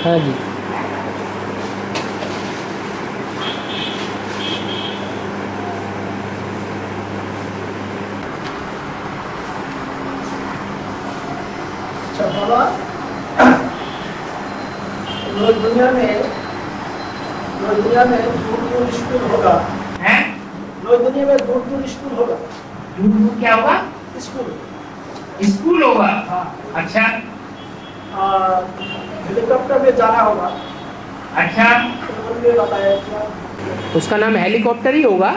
हाँ जी। अच्छा बाबा, पूरी दुनिया में दूर दूर स्कूल होगा हैं? पूरी दुनिया में दूर दूर स्कूल होगा। दूर दूर क्या होगा? स्कूल। स्कूल होगा। हाँ। अच्छा। हेलीकॉप्टर में जाना होगा। अच्छा, तो उन्होंने बताया क्या? उसका नाम हेलीकॉप्टर ही होगा।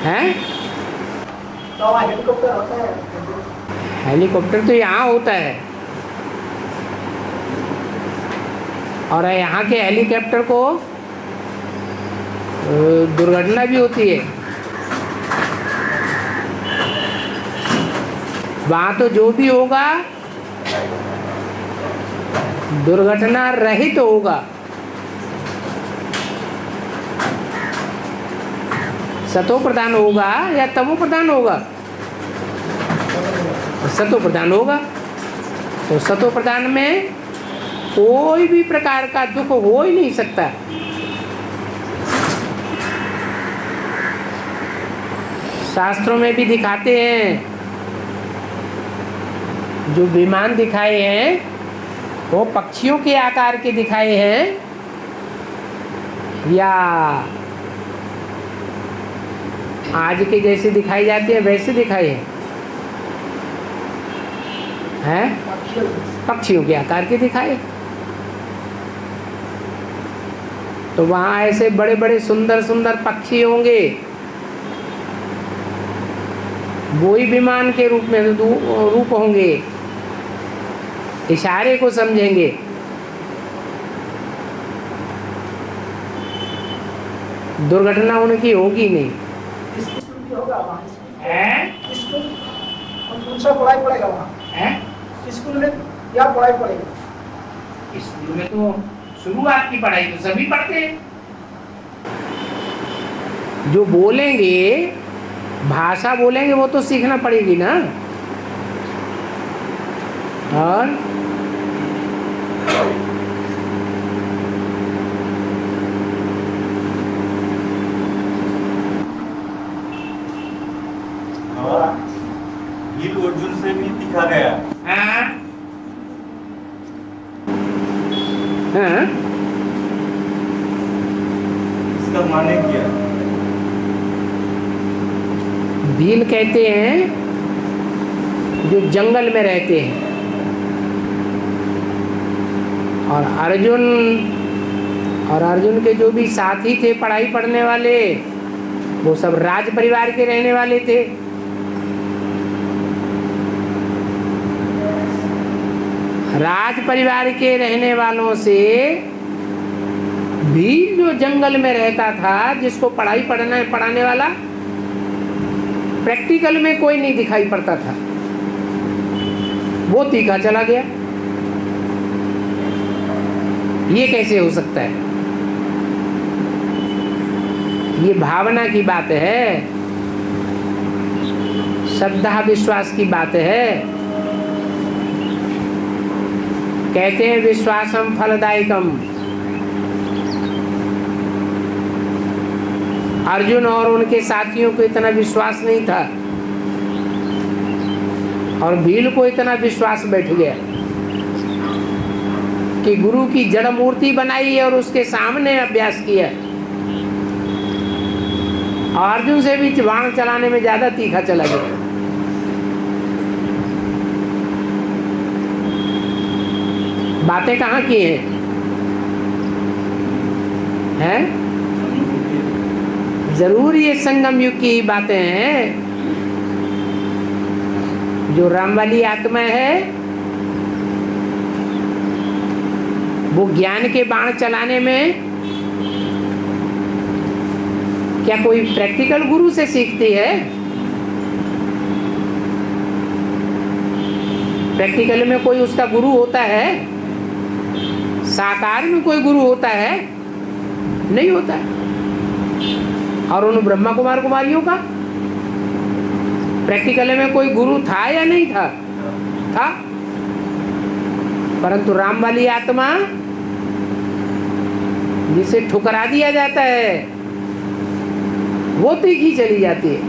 हैं? तो वहाँ हेलीकॉप्टर होता है। हेलीकॉप्टर तो यहाँ होता है, और यहाँ के हेलीकॉप्टर को दुर्घटना भी होती है। वहाँ तो जो भी होगा दुर्घटना रहित होगा। सतो प्रधान होगा या तमो प्रधान होगा? सतो प्रधान होगा। तो सतो प्रधान में कोई भी प्रकार का दुख हो ही नहीं सकता। शास्त्रों में भी दिखाते हैं, जो विमान दिखाए हैं वो पक्षियों के आकार के दिखाए हैं या आज के जैसे दिखाई जाते हैं वैसे दिखाए हैं? पक्षियों के आकार के दिखाए। तो वहाँ ऐसे बड़े बड़े सुंदर सुंदर पक्षी होंगे, वो ही विमान के रूप में रूप होंगे, इशारे को समझेंगे। दुर्घटना उनकी होगी नहीं। स्कूल भी होगा वहाँ। हैं? स्कूल कौन सा पढ़ाई पड़ेगा वहाँ? हैं? स्कूल में क्या पढ़ाई पड़ेगा? स्कूल में तो शुरुआत की पढ़ाई तो सभी पढ़ते हैं। जो बोलेंगे, भाषा बोलेंगे, वो तो सीखना पड़ेगी ना। और भील अर्जुन से भी दिखा गया। हाँ? हाँ? इसका माने क्या? भील कहते हैं जो जंगल में रहते हैं, और अर्जुन के जो भी साथी थे पढ़ाई पढ़ने वाले, वो सब राज परिवार के रहने वाले थे। राज परिवार के रहने वालों से भील जो जंगल में रहता था, जिसको पढ़ाई पढ़ाने वाला प्रैक्टिकल में कोई नहीं दिखाई पड़ता था, वो तीखा चला गया। ये कैसे हो सकता है? ये भावना की बात है, श्रद्धा विश्वास की बात है। कहते हैं विश्वासम फलदायकम। अर्जुन और उनके साथियों को इतना विश्वास नहीं था, और भील को इतना विश्वास बैठ गया कि गुरु की जड़ मूर्ति बनाई और उसके सामने अभ्यास किया। अर्जुन से भी बाण चलाने में ज्यादा तीखा चला गया। बातें कहाँ की हैं? जरूर ये संगम युग की ही बातें हैं। जो राम वाली आत्मा है वो ज्ञान के बाण चलाने में क्या कोई प्रैक्टिकल गुरु से सीखती है? प्रैक्टिकल में कोई उसका गुरु होता है? साकार में कोई गुरु होता है? नहीं होता है। और उन ब्रह्मा कुमार कुमारियों का प्रैक्टिकल में कोई गुरु था या नहीं था? था। परंतु राम वाली आत्मा जिसे ठुकरा दिया जाता है वो तीखी चली जाती है।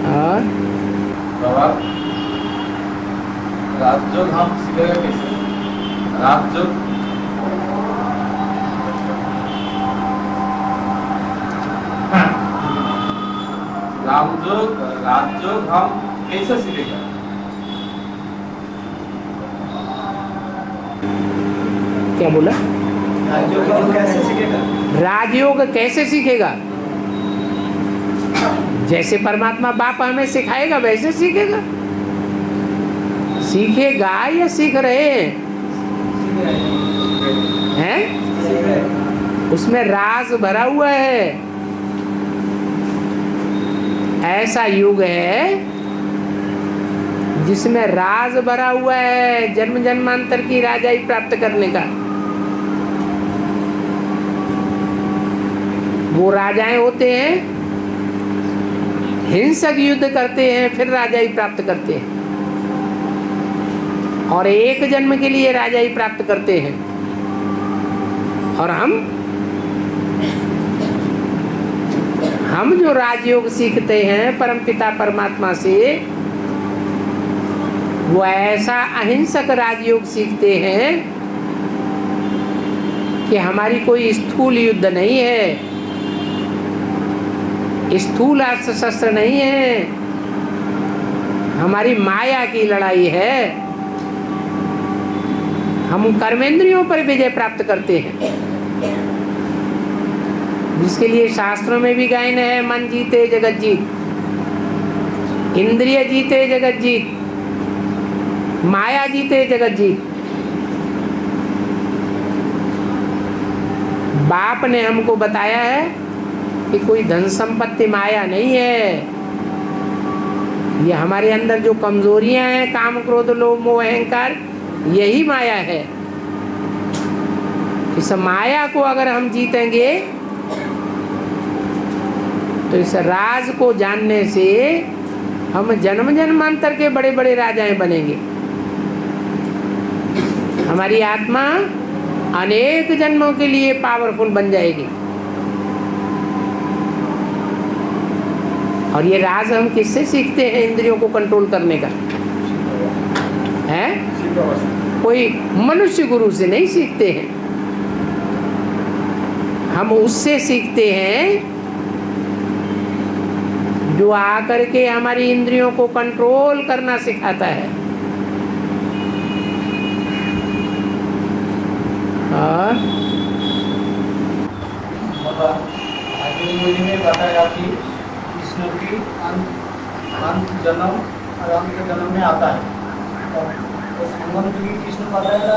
और राजयोग हम सीखेगा कैसे? राजयोग राजयोग हम कैसे सीखेगा? क्या बोला? राजयोग कैसे सीखेगा? राजयोग कैसे सीखेगा? जैसे परमात्मा बाप हमें सिखाएगा वैसे सीखेगा। सीखेगा या सीख रहे हैं? उसमें राज भरा हुआ है। ऐसा युग है जिसमें राज भरा हुआ है जन्म जन्मांतर की राजाई प्राप्त करने का। वो राजाएं होते हैं, हिंसक युद्ध करते हैं, फिर राजाई प्राप्त करते हैं, और एक जन्म के लिए राजाई प्राप्त करते हैं। और हम जो राजयोग सीखते हैं परमपिता परमात्मा से, वो ऐसा अहिंसक राजयोग सीखते हैं कि हमारी कोई स्थूल युद्ध नहीं है, स्थूल अस्त्र शस्त्र नहीं है, हमारी माया की लड़ाई है। हम कर्मेंद्रियों पर विजय प्राप्त करते हैं, जिसके लिए शास्त्रों में भी गायन है, मन जीते जगत जीत, इंद्रिय जीते जगत जीत, माया जीते जगत जीत। बाप ने हमको बताया है कि कोई धन संपत्ति माया नहीं है। ये हमारे अंदर जो कमजोरियां हैं, काम क्रोध लोभ मोह अहंकार, यही माया है। इस माया को अगर हम जीतेंगे तो इस राज को जानने से हम जन्म जन्मांतर के बड़े बड़े राजाएं बनेंगे। हमारी आत्मा अनेक जन्मों के लिए पावरफुल बन जाएगी। और ये राज हम किससे सीखते हैं? इंद्रियों को कंट्रोल करने का है। कोई मनुष्य गुरु से नहीं सीखते हैं, हम उससे सीखते हैं जो आकर के हमारी इंद्रियों को कंट्रोल करना सिखाता है। और में बताया कि कृष्ण की अंत जन्म और अंत जन्म में आता है, तो संबंध भी कृष्ण बताया,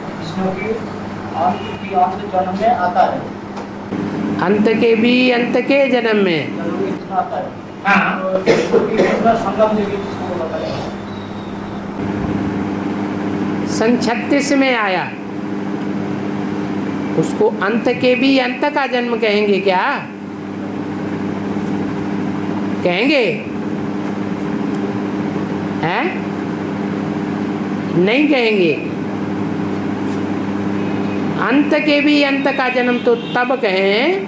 कृष्ण की अंत जन्म में आता है, अंत के भी अंत के जन्म में कृष्ण आता है। हाँ, तो संगम देवी कृष्ण को बताया। सन 36 में आया, उसको अंत के भी अंत का जन्म कहेंगे क्या? कहेंगे? हैं? नहीं कहेंगे। अंत के भी अंत का जन्म तो तब कहें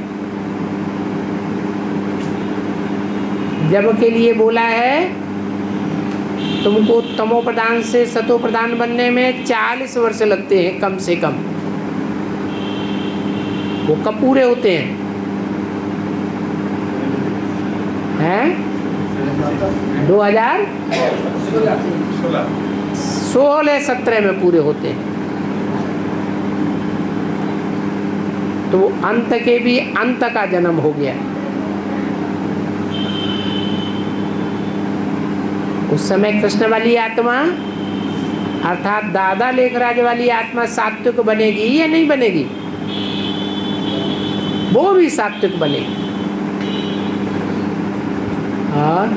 जब के लिए बोला है तुमको तमो प्रधान से सतो प्रधान बनने में 40 वर्ष लगते हैं कम से कम। वो कब पूरे होते हैं? हैं? 2016-17 में पूरे होते हैं। तो अंत के भी अंत का जन्म हो गया। उस समय कृष्ण वाली आत्मा अर्थात दादा लेखराज वाली आत्मा सात्विक बनेगी या नहीं बनेगी? वो भी सात्विक बनेगी। और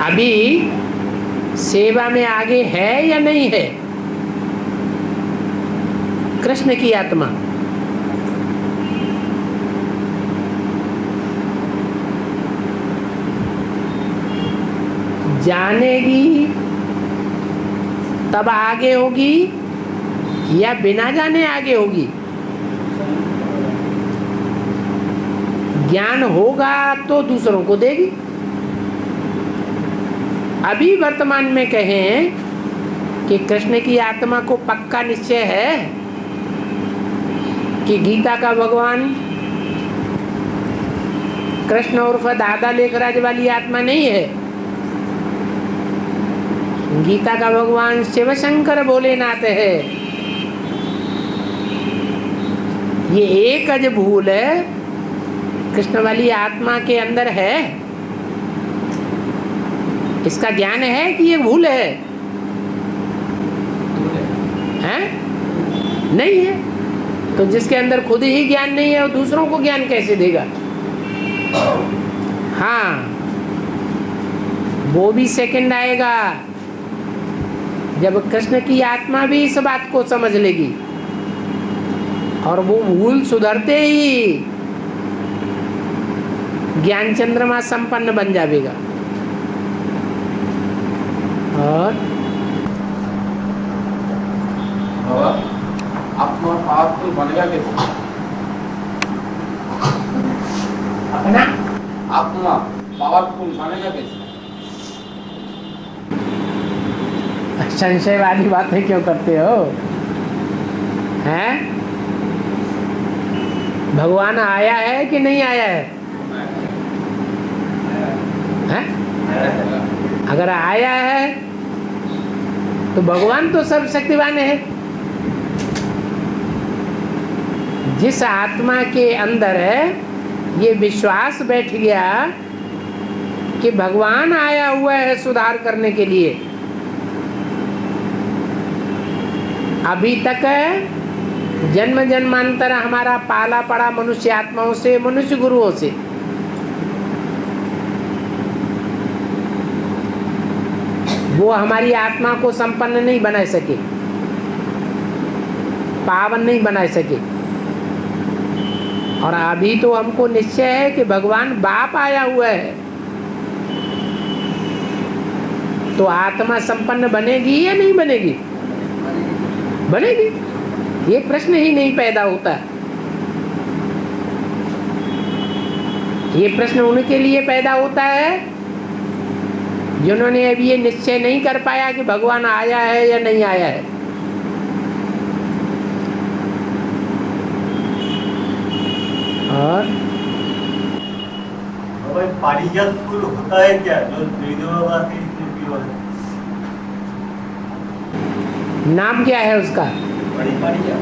अभी सेवा में आगे है या नहीं है कृष्ण की आत्मा? जानेगी तब आगे होगी या बिना जाने आगे होगी? ज्ञान होगा तो दूसरों को देगी। अभी वर्तमान में कहें कि कृष्ण की आत्मा को पक्का निश्चय है कि गीता का भगवान कृष्ण उर्फ दादा लेखराज वाली आत्मा नहीं है, गीता का भगवान शिव शंकर भोलेनाथ है। ये एक अज भूल है कृष्ण वाली आत्मा के अंदर है, इसका ज्ञान है कि ये भूल है? हैं? नहीं है। तो जिसके अंदर खुद ही ज्ञान नहीं है वो दूसरों को ज्ञान कैसे देगा? हाँ, वो भी सेकंड आएगा जब कृष्ण की आत्मा भी इस बात को समझ लेगी और वो भूल सुधरते ही ज्ञान चंद्रमा संपन्न बन जाएगा। और बाबा आत्मा पावरफुल बनेगा कैसे? अपना आत्मा पावरफुल बनेगा कैसे? संशय वाली बातें क्यों करते हो? हैं? भगवान आया है कि नहीं आया है? हैं? अगर आया है तो भगवान तो सर्वशक्तिवान है। जिस आत्मा के अंदर है ये विश्वास बैठ गया कि भगवान आया हुआ है सुधार करने के लिए, अभी तक जन्म जन्मांतर हमारा पाला पड़ा मनुष्य आत्माओं से, मनुष्य गुरुओं से। वो हमारी आत्मा को संपन्न नहीं बना सके, पावन नहीं बना सके। और अभी तो हमको निश्चय है कि भगवान बाप आया हुआ है, तो आत्मा संपन्न बनेगी या नहीं बनेगी? बनेगी। ये प्रश्न ही नहीं पैदा होता। ये प्रश्न उनके लिए पैदा होता है जिन्होंने अभी ये निश्चय नहीं कर पाया कि भगवान आया है या नहीं आया है। और भाई पारिजात फूल होता है क्या जो द्विदेववाद के इतने प्योर है? नाम क्या है उसका? पारिजात।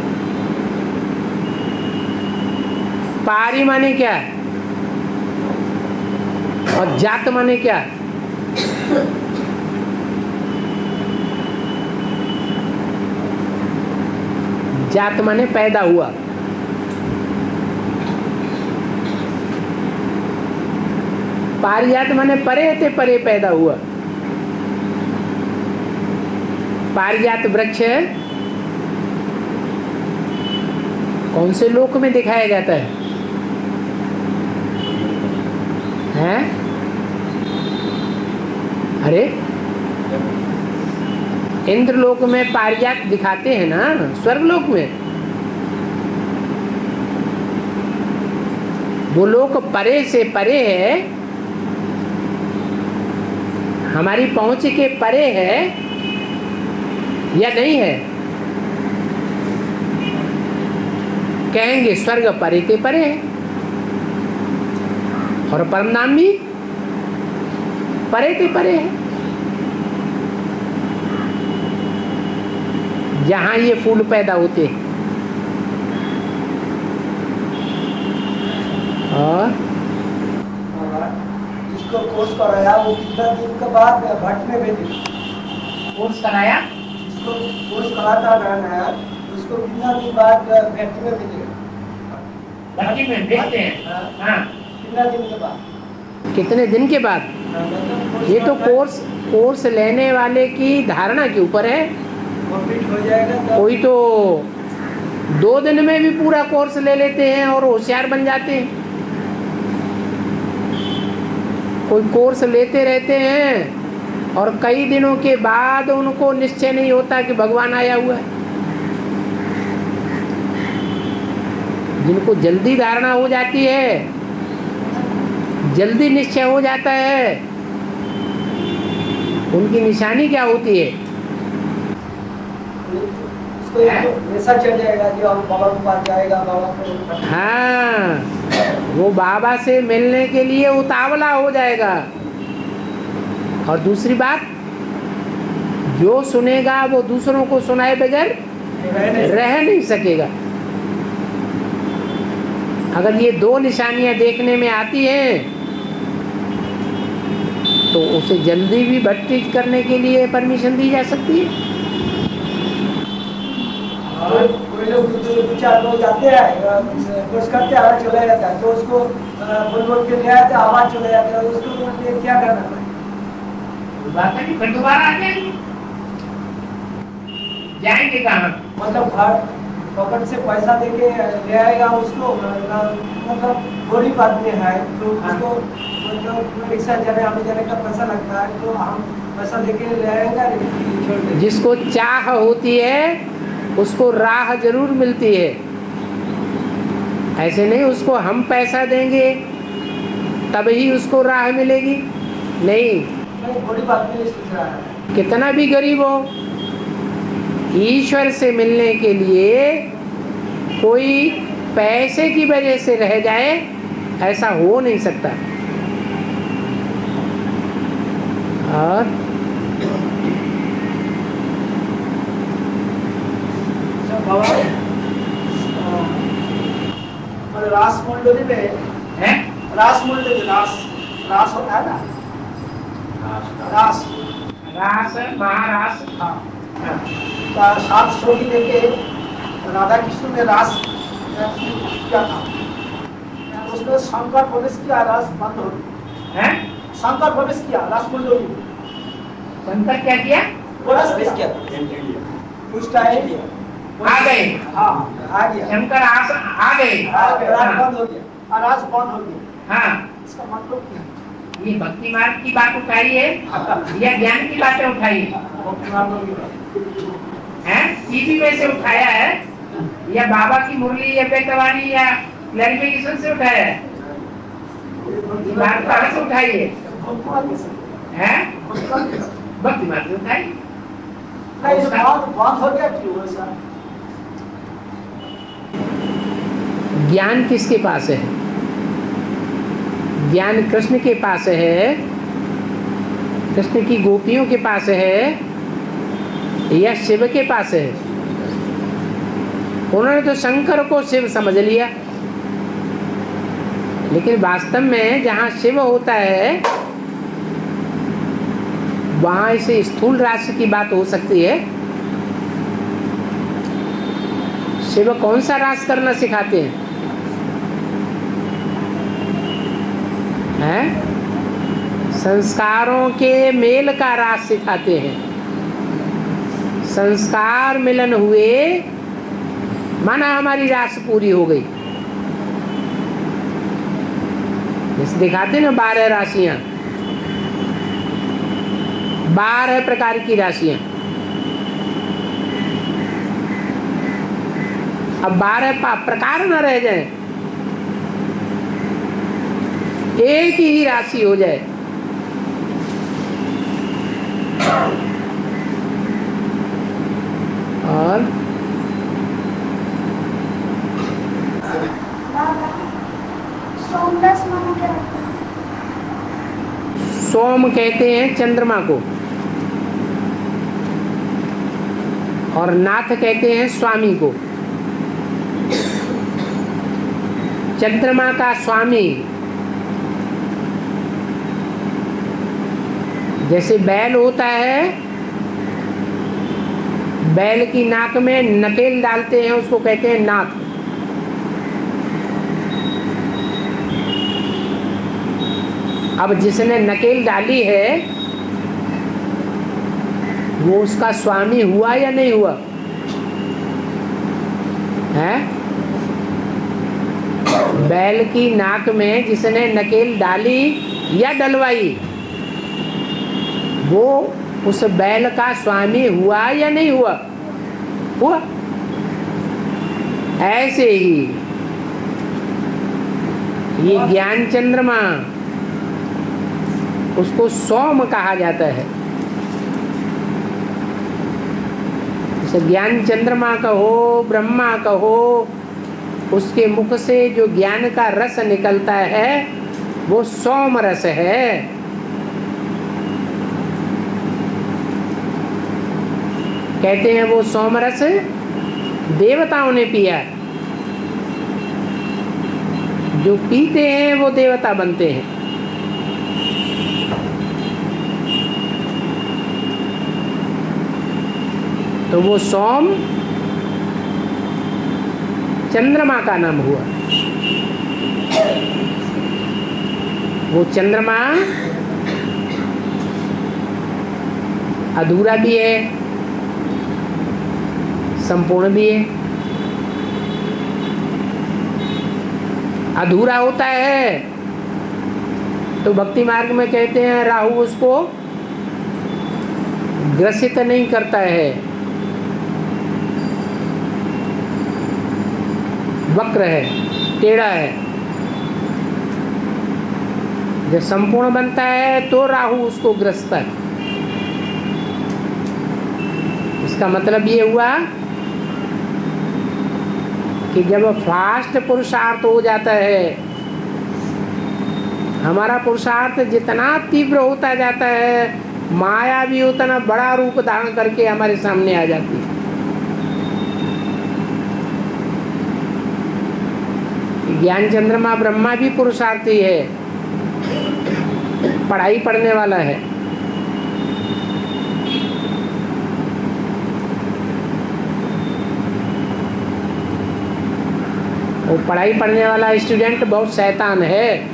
पारी माने क्या और जात माने क्या? जात माने पैदा हुआ, पारिजात माने परे थे परे पैदा हुआ। पारिजात वृक्ष कौन से लोक में दिखाया जाता है? हैं? अरे इंद्रलोक में पारिजात दिखाते हैं ना, स्वर्गलोक में। वो लोक परे से परे है, हमारी पहुंच के परे है या नहीं है? कहेंगे स्वर्ग परे के परे है और परम धाम भी परे के परे है। जहां ये फूल पैदा होते हैं। और इसको कोर्स कराया, वो कितना दिन के बाद भट्ट में भेजे। कोर्स कराया, इसको कोर्स कराता नया, उसको कितना दिन बाद फैक्ट्री में भेजेगा? भट्टी में भेजते हैं। हाँ, कितना दिन के बाद? कितने दिन के बाद? मतलब ये तो कोर्स लेने वाले की धारणा के ऊपर है। कंप्लीट हो जाएगा तब कोई तो 2 दिन में भी पूरा कोर्स ले लेते हैं और होशियार बन जाते हैं। कोई कोर्स लेते रहते हैं और कई दिनों के बाद उनको निश्चय नहीं होता कि भगवान आया हुआ है। जिनको जल्दी धारणा हो जाती है, जल्दी निश्चय हो जाता है, उनकी निशानी क्या होती है? उसको ऐसा चल जाएगा कि हम बाबा के पास जाएगा, बाबा को हाँ, वो बाबा से मिलने के लिए उतावला हो जाएगा। और दूसरी बात, जो सुनेगा वो दूसरों को सुनाए बगैर रह नहीं सकेगा। अगर ये 2 निशानियां देखने में आती हैं तो उसे जल्दी भी भक्ति करने के लिए परमिशन दी जा सकती है। कोई लोग 2-4 लोग जाते हैं, कुछ करते हैं, चला जाता है, तो उसको बोल के ले आते, आवाज चले जाता है, उसको लिए क्या करना है? फिर दोबारा आ जाएंगे कहाँ? मतलब पॉकेट से पैसा देके ले आएगा उसको, मतलब गरीब आदमी है तो उसको मतलब रिक्शा आने जाने का पैसा लगता है, तो हम पैसा देके ले आएगा, छोड़ देंगे। जिसको चाह होती है उसको राह जरूर मिलती है। ऐसे नहीं उसको हम पैसा देंगे तभी उसको राह मिलेगी, नहीं। गरीब आदमी नहीं सोच रहा है। कितना भी गरीब हो, ईश्वर से मिलने के लिए कोई पैसे की वजह से रह जाए, ऐसा हो नहीं सकता। और बाबा रास मंडली में है रास मंडली रास होता है ना, रास रास महारास। हाँ, 7 जोड़ी लेके राधा कृष्ण ने रास किया था, उसमें शंकर प्रवेश किया, रास बंद हो गई। है शंकर प्रवेश किया रास मंडली में, शंकर क्या किया? प्रवेश किया कुछ टाइम आ गए। हाँ आ गया, शंकर आ गए। रास बंद हो गया, रास बंद हो गया। हाँ, इसका मतलब क्या है? ये भक्ति मार्ग की बात उठाई है या ज्ञान की बातें उठाई है? सीधी में से उठाया है या बाबा की मुरली या बेटवानी या क्लैरिफिकेशन से उठाया है? ये बात कहाँ से उठाई है? भक्ति मार्ग से उठाई। बंद हो गया क्यों ऐसा? ज्ञान किसके पास है? ज्ञान कृष्ण के पास है, कृष्ण की गोपियों के पास है या शिव के पास है? उन्होंने तो शंकर को शिव समझ लिया, लेकिन वास्तव में जहाँ शिव होता है वहाँ इसे स्थूल राशि की बात हो सकती है। शिव कौन सा रास करना सिखाते हैं? संस्कारों के मेल का रास सिखाते हैं। संस्कार मिलन हुए माना हमारी रास पूरी हो गई। जैसे दिखाते ना 12 राशियां, 12 प्रकार की राशियां। अब 12 प्रकार न रह जाए, एक ही राशि हो जाए। और सोम कहते हैं चंद्रमा को, और नाथ कहते हैं स्वामी को। चंद्रमा का स्वामी जैसे बैल होता है, बैल की नाक में नकेल डालते हैं, उसको कहते हैं नाथ। अब जिसने नकेल डाली है वो उसका स्वामी हुआ या नहीं हुआ है? बैल की नाक में जिसने नकेल डाली या डलवाई वो उस बैल का स्वामी हुआ या नहीं हुआ? हुआ। ऐसे ही ये ज्ञान चंद्रमा, उसको सोम कहा जाता है। इसे ज्ञान चंद्रमा कहो, ब्रह्मा कहो, उसके मुख से जो ज्ञान का रस निकलता है वो सोम रस है। कहते हैं वो सोम रस देवताओं ने पिया, जो पीते हैं वो देवता बनते हैं। तो वो सोम चंद्रमा का नाम हुआ। वो चंद्रमा अधूरा भी है, संपूर्ण भी है। अधूरा होता है तो भक्ति मार्ग में कहते हैं राहु उसको ग्रसित नहीं करता है, वक्र है, टेढ़ा है। जब संपूर्ण बनता है तो राहु उसको ग्रसता है। इसका मतलब ये हुआ कि जब फास्ट पुरुषार्थ हो जाता है, हमारा पुरुषार्थ जितना तीव्र होता जाता है, माया भी उतना बड़ा रूप धारण करके हमारे सामने आ जाती है। ज्ञान चंद्रमा ब्रह्मा भी पुरुषार्थी है, पढ़ाई पढ़ने वाला है। वो पढ़ाई पढ़ने वाला स्टूडेंट बहुत शैतान है।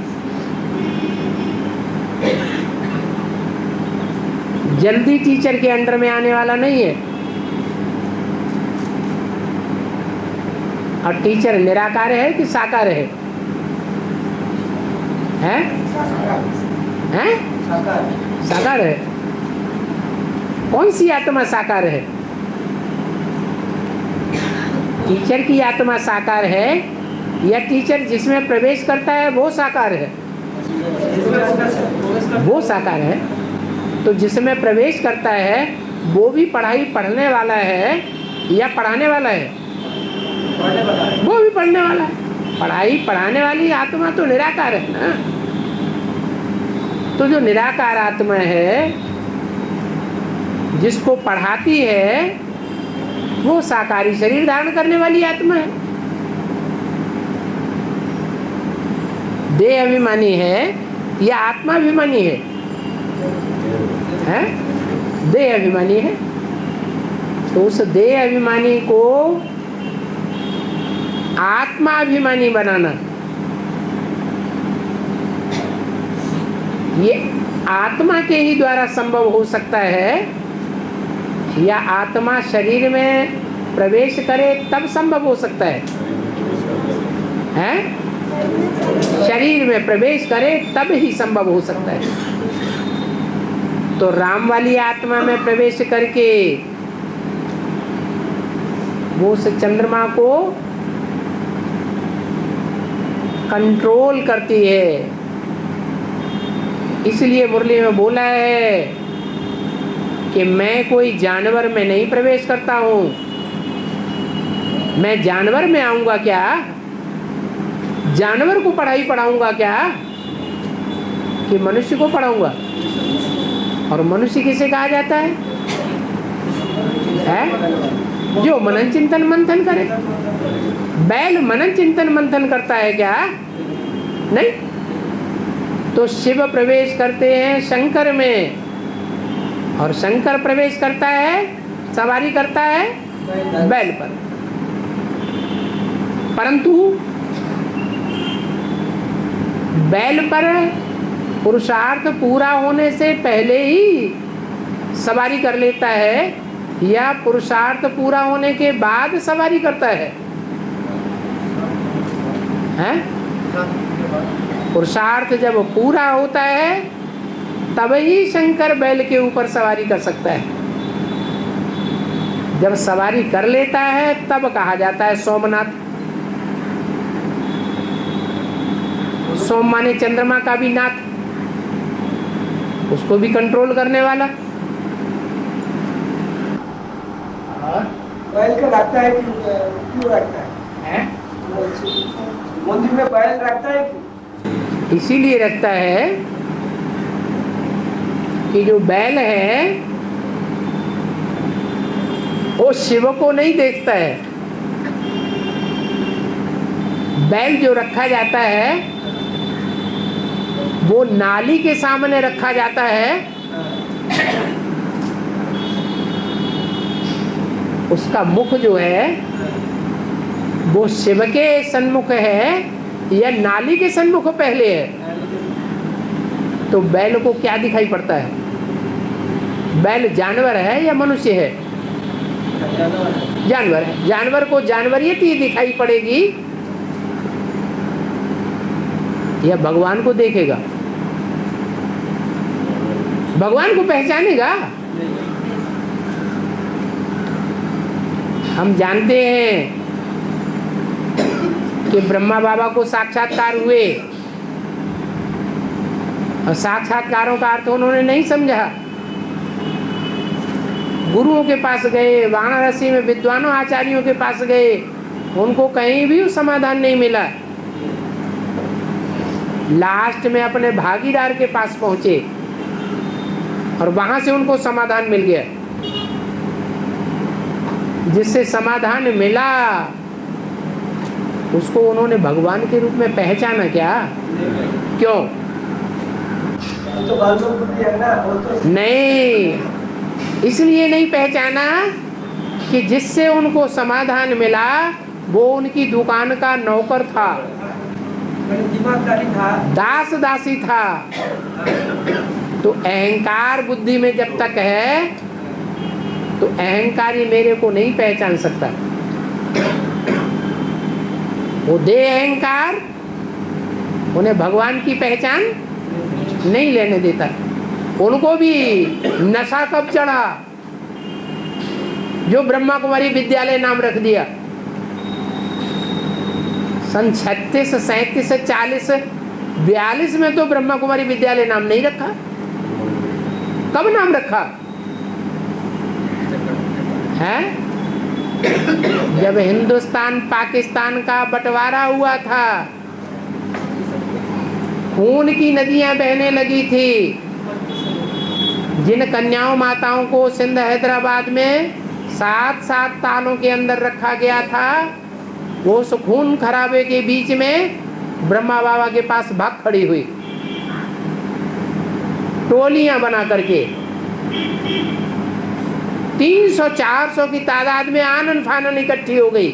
जल्दी टीचर के अंडर में आने वाला नहीं है। और टीचर निराकार है कि साकार है? हैं? हैं? साकार है। कौन सी आत्मा साकार है? टीचर की आत्मा साकार है या टीचर जिसमें प्रवेश करता है वो साकार है? वो साकार है। तो जिसमें प्रवेश करता है वो भी पढ़ाई पढ़ने वाला है या पढ़ाने वाला है? वो भी पढ़ने वाला है। पढ़ाई पढ़ाने वाली आत्मा तो निराकार है ना। तो जो निराकार आत्मा है जिसको पढ़ाती है वो साकारी शरीर धारण करने वाली आत्मा है। देह अभिमानी है या आत्मा अभिमानी है? हैं? देह अभिमानी है। तो उस देह अभिमानी को आत्मा अभिमानी बनाना, ये आत्मा के ही द्वारा संभव हो सकता है या आत्मा शरीर में प्रवेश करे तब संभव हो सकता है? हैं? शरीर में प्रवेश करे तब ही संभव हो सकता है। तो राम वाली आत्मा में प्रवेश करके वो उस चंद्रमा को कंट्रोल करती है। इसलिए मुरली में बोला है कि मैं कोई जानवर में नहीं प्रवेश करता हूँ। मैं जानवर में आऊँगा क्या? जानवर को पढ़ाई पढ़ाऊँगा क्या कि मनुष्य को पढ़ाऊँगा? और मनुष्य किसे कहा जाता है? जो मनन चिंतन मंथन करे। बैल मनन चिंतन मंथन करता है क्या? नहीं। तो शिव प्रवेश करते हैं शंकर में और शंकर प्रवेश करता है, सवारी करता है बैल पर। परंतु बैल पर पुरुषार्थ पूरा होने से पहले ही सवारी कर लेता है या पुरुषार्थ पूरा होने के बाद सवारी करता है? हैं? पुरुषार्थ जब पूरा होता है तभी शंकर बैल के ऊपर सवारी कर सकता है। जब सवारी कर लेता है तब कहा जाता है सोमनाथ। सोम माने चंद्रमा का भी नाथ, उसको भी कंट्रोल करने वाला। बैल का रखता है क्यों रखता है? मंदिर में बैल रखता है क्यों? इसीलिए रखता है कि जो बैल है वो शिव को नहीं देखता है। बैल जो रखा जाता है वो नाली के सामने रखा जाता है। उसका मुख जो है वो शिव के सन्मुख है या नाली के सन्मुख पहले है? तो बैल को क्या दिखाई पड़ता है? बैल जानवर है या मनुष्य है? जानवर है। जानवर को जानवरियत ही दिखाई पड़ेगी या भगवान को देखेगा? भगवान को पहचानेगा? हम जानते हैं कि ब्रह्मा बाबा को साक्षात्कार हुए और साक्षात्कारों का अर्थ उन्होंने नहीं समझा। गुरुओं के पास गए, वाराणसी में विद्वानों आचार्यों के पास गए, उनको कहीं भी समाधान नहीं मिला। लास्ट में अपने भागीदार के पास पहुंचे और वहां से उनको समाधान मिल गया। जिससे समाधान मिला उसको उन्होंने भगवान के रूप में पहचाना क्या? क्यों? तो बालक बुद्धि है ना, वो तो नहीं, इसलिए नहीं पहचाना कि जिससे उनको समाधान मिला वो उनकी दुकान का नौकर था, दिमागदारी था, दास दासी था। तो अहंकार बुद्धि में जब तक है तो अहंकारी मेरे को नहीं पहचान सकता। वो दे अहंकार उन्हें भगवान की पहचान नहीं लेने देता। उनको भी नशा कब चढ़ा? जो ब्रह्मा कुमारी विद्यालय नाम रख दिया। सन 36, 37, 40, 42 में तो ब्रह्मा कुमारी विद्यालय नाम नहीं रखा। कब नाम रखा है? जब हिंदुस्तान पाकिस्तान का बंटवारा हुआ था, खून की नदियां बहने लगी थी। जिन कन्याओं माताओं को सिंध हैदराबाद में 7-7 तालों के अंदर रखा गया था, वो उस खून खराबे के बीच में ब्रह्मा बाबा के पास भाग खड़ी हुई, टोलियां बना करके 300-400 की तादाद में आनन फानन इकट्ठी हो गई।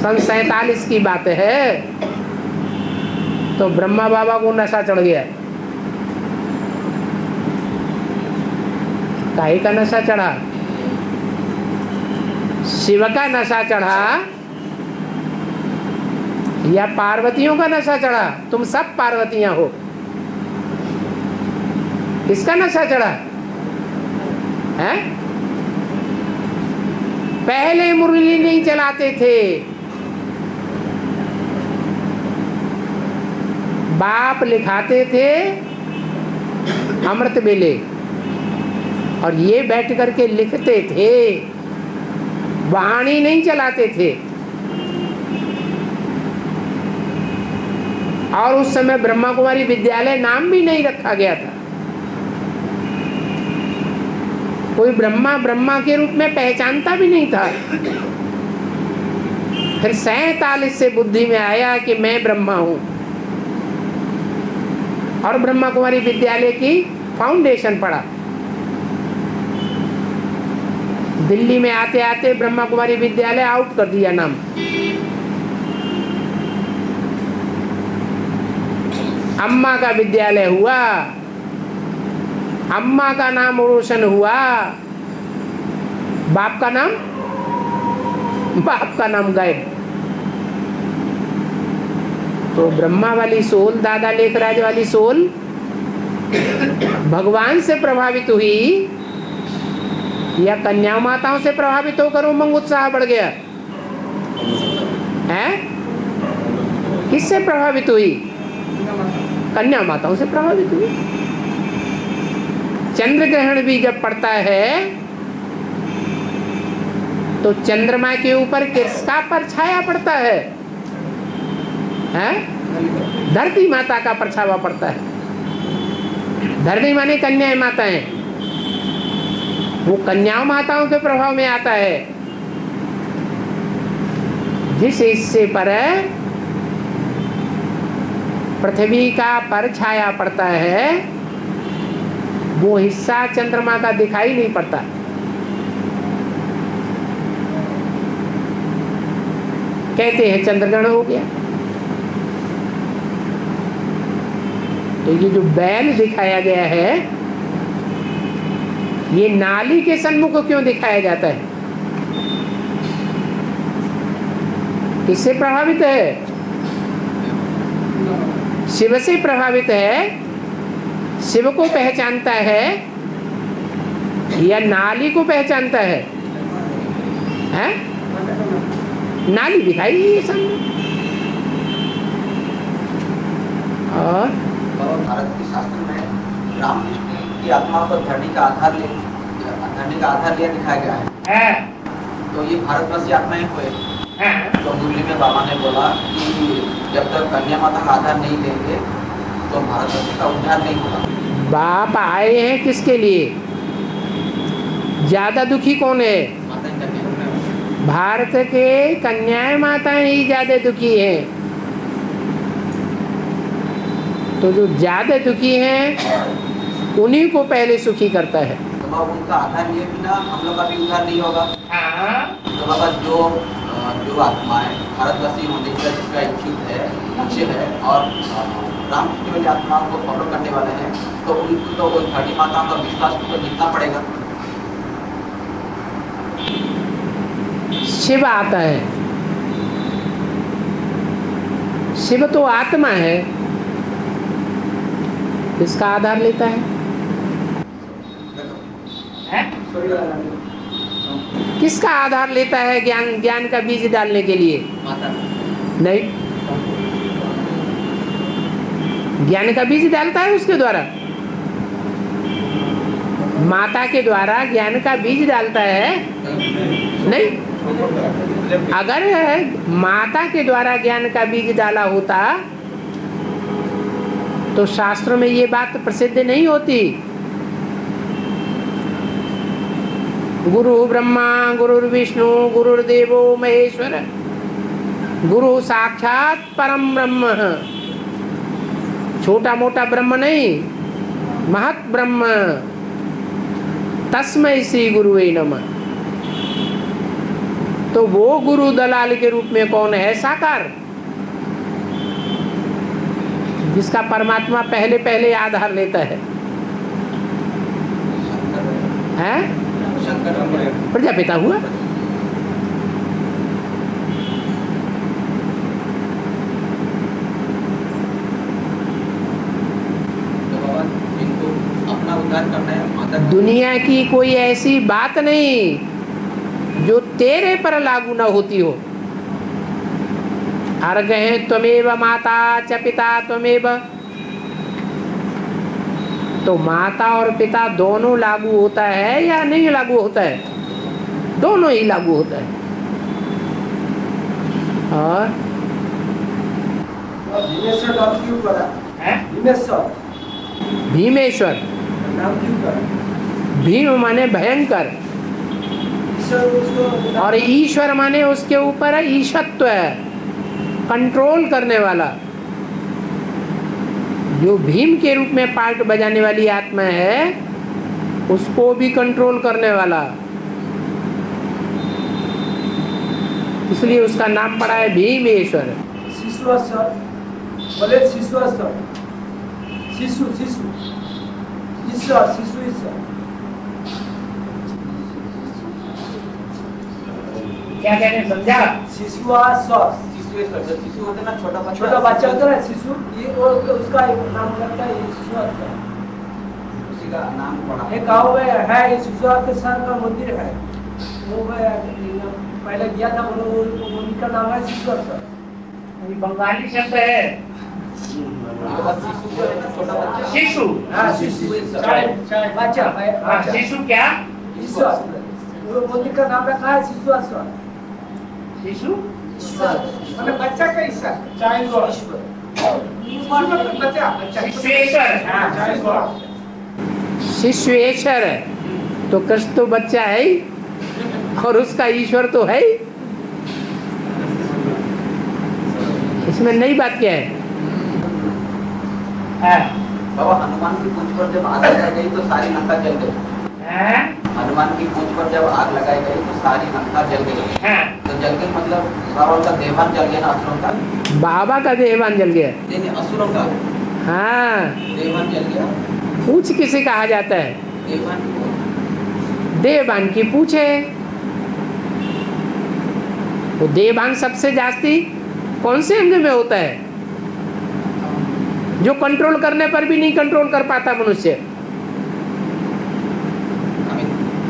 सन 47 की बात है। तो ब्रह्मा बाबा को नशा चढ़ गया। काहे का नशा चढ़ा? शिव का नशा चढ़ा या पार्वतियों का नशा चढ़ा? तुम सब पार्वतियां हो। किसका नशा चढ़ा है? पहले मुरली नहीं चलाते थे, बाप लिखाते थे अमृत बेले और ये बैठ करके लिखते थे, वाणी नहीं चलाते थे। और उस समय ब्रह्मा कुमारी विद्यालय नाम भी नहीं रखा गया था। कोई ब्रह्मा ब्रह्मा के रूप में पहचानता भी नहीं था। फिर 47 से बुद्धि में आया कि मैं ब्रह्मा हूं और ब्रह्मा कुमारी विद्यालय की फाउंडेशन पड़ा। दिल्ली में आते आते ब्रह्मा कुमारी विद्यालय आउट कर दिया नाम। अम्मा का विद्यालय हुआ, अम्मा का नाम रोशन हुआ, बाप का नाम गायब। तो ब्रह्मा वाली सोल, दादा लेखराज वाली सोल भगवान से प्रभावित हुई या कन्या माताओं से प्रभावित होकर उमंग उत्साह बढ़ गया है? किससे प्रभावित हुई? कन्या माताओं से प्रभावित हुई। चंद्र ग्रहण भी जब पड़ता है तो चंद्रमा के ऊपर किसका परछाया पड़ता है? धरती माता का परछावा पड़ता है। धरती माने कन्या माताएं, वो कन्या माताओं के प्रभाव में आता है। जिस हिस्से पर पृथ्वी का परछाया पड़ता है वो हिस्सा चंद्रमा का दिखाई नहीं पड़ता। कहते हैं चंद्रग्रहण हो गया। तो ये जो बैल दिखाया गया है ये नाली के सन्मुख क्यों दिखाया जाता है? किससे प्रभावित है? शिव से प्रभावित है। शिव को पहचानता है या नाली को पहचानता है? हैं? नाली दिखाई ये सन्मुख। और भारत के शास्त्र में रामकृष्ण की आत्मा को धरनी का आधार लिया दिखाया गया है। तो ये भारतवासी आत्माएं हुए। तो मुरली में बाबा ने बोला कि जब तक कन्या माता का आधार नहीं लेंगे तो भारतवासी का उद्धार नहीं होगा। बाप आए हैं किसके लिए? ज्यादा दुखी कौन है? भारत के कन्याएं माताएं ही ज्यादा दुखी हैं। तो जो ज्यादा दुखी हैं उन्हीं को पहले सुखी करता है। तो बाबा उनका आधार लिए बिना हम लोग का भी उद्धार नहीं होगा। तो बाबा जो आत्माएं भारतवासी होने का जिसका इच्छुक है और रामकृष्ण वाली आत्माओं को फॉलो करने वाले हैं तो उनको तो धरती माताओं का विश्वास तो जीतना पड़ेगा। शिव आता है। शिव तो आत्मा है, किसका आधार लेता है? किसका आधार लेता है ज्ञान का बीज डालने के लिए? नहीं, ज्ञान का बीज डालता है उसके द्वारा। माता के द्वारा ज्ञान का बीज डालता है? नहीं। अगर माता के द्वारा ज्ञान का बीज डाला होता तो शास्त्रों में ये बात प्रसिद्ध नहीं होती। गुरु ब्रह्मा गुरुर्विष्णु गुरुर्देवो महेश्वर गुरु साक्षात परम ब्रह्म। छोटा मोटा ब्रह्म नहीं, महत ब्रह्म। तस्मै श्री गुरुवे नमः। तो वो गुरु दलाल के रूप में कौन है? साकार, जिसका परमात्मा पहले पहले आधार लेता है। प्रजापिता हुआ। अपना उद्धार करना है। दुनिया की कोई ऐसी बात नहीं जो तेरे पर लागू न होती हो। अर्घ्य त्वमेव माता च पिता त्वमेव। तो माता और पिता दोनों लागू होता है या नहीं लागू होता है? दोनों ही लागू होता है। और भीमेश्वर नाम क्यों पड़ा? भीमेश्वर नाम क्यों पड़ा? भीम माने भयंकर और ईश्वर माने उसके ऊपर ईशत्व है, कंट्रोल करने वाला। जो भीम के रूप में पार्ट बजाने वाली आत्मा है उसको भी कंट्रोल करने वाला, इसलिए उसका नाम पड़ा है भीमेश्वर। शिशुअश्वर, बोले शिशुअश्वर। शिशु शिशु ईश्वर शिशु ईश्वर क्या कहते हैं समझा? शिशुआश्वर शिशुएश्वर, जब शिशु होते हैं ना, छोटा छोटा बच्चा होता है शिशु, ये उसका एक नाम लगता है ईश्वर का। उसी का नाम पड़ा एक गाँव में है शिशुआश्वर का मंदिर है, वो मैं पहले गया था, वो मंदिर का नाम है शिशुआश्वर। ये बंगाली शब्द है शिशु जो है ना, छोटा बच्चा, शिशु। हाँ शिशु बच्चा हाँ, शिशु क्या? ईश्वर, वो मंदिर का नाम रखा है शिशुआश्वर। शिशु मतलब बच्चा का ईश्वर, चाइल्ड गॉड, ईश्वर मतलब बच्चा, शिशुएश्वर। हाँ शिशुएश्वर तो कृष्ण तो बच्चा है ही, और उसका ईश्वर तो है ही। इसमें नई बात क्या है? बाबा हनुमान की पूंछ पर जब आग लगाई गई तो सारी लंका जल गई। हनुमान की पूंछ पर जब आग लगाई गई तो सारी लंका जल गई। तो जल गई मतलब बाबा का देवान जल गया ना, असुरों का। बाबा का देवान जल गया। नहीं, असुरों का हाँ, देवान जल गया। पूछ किसे कहा जाता है? देवान देवान की पूछ है। वो देवान सबसे जास्ती कौन से अंग में होता है? जो कंट्रोल करने पर भी नहीं कंट्रोल कर पाता मनुष्य।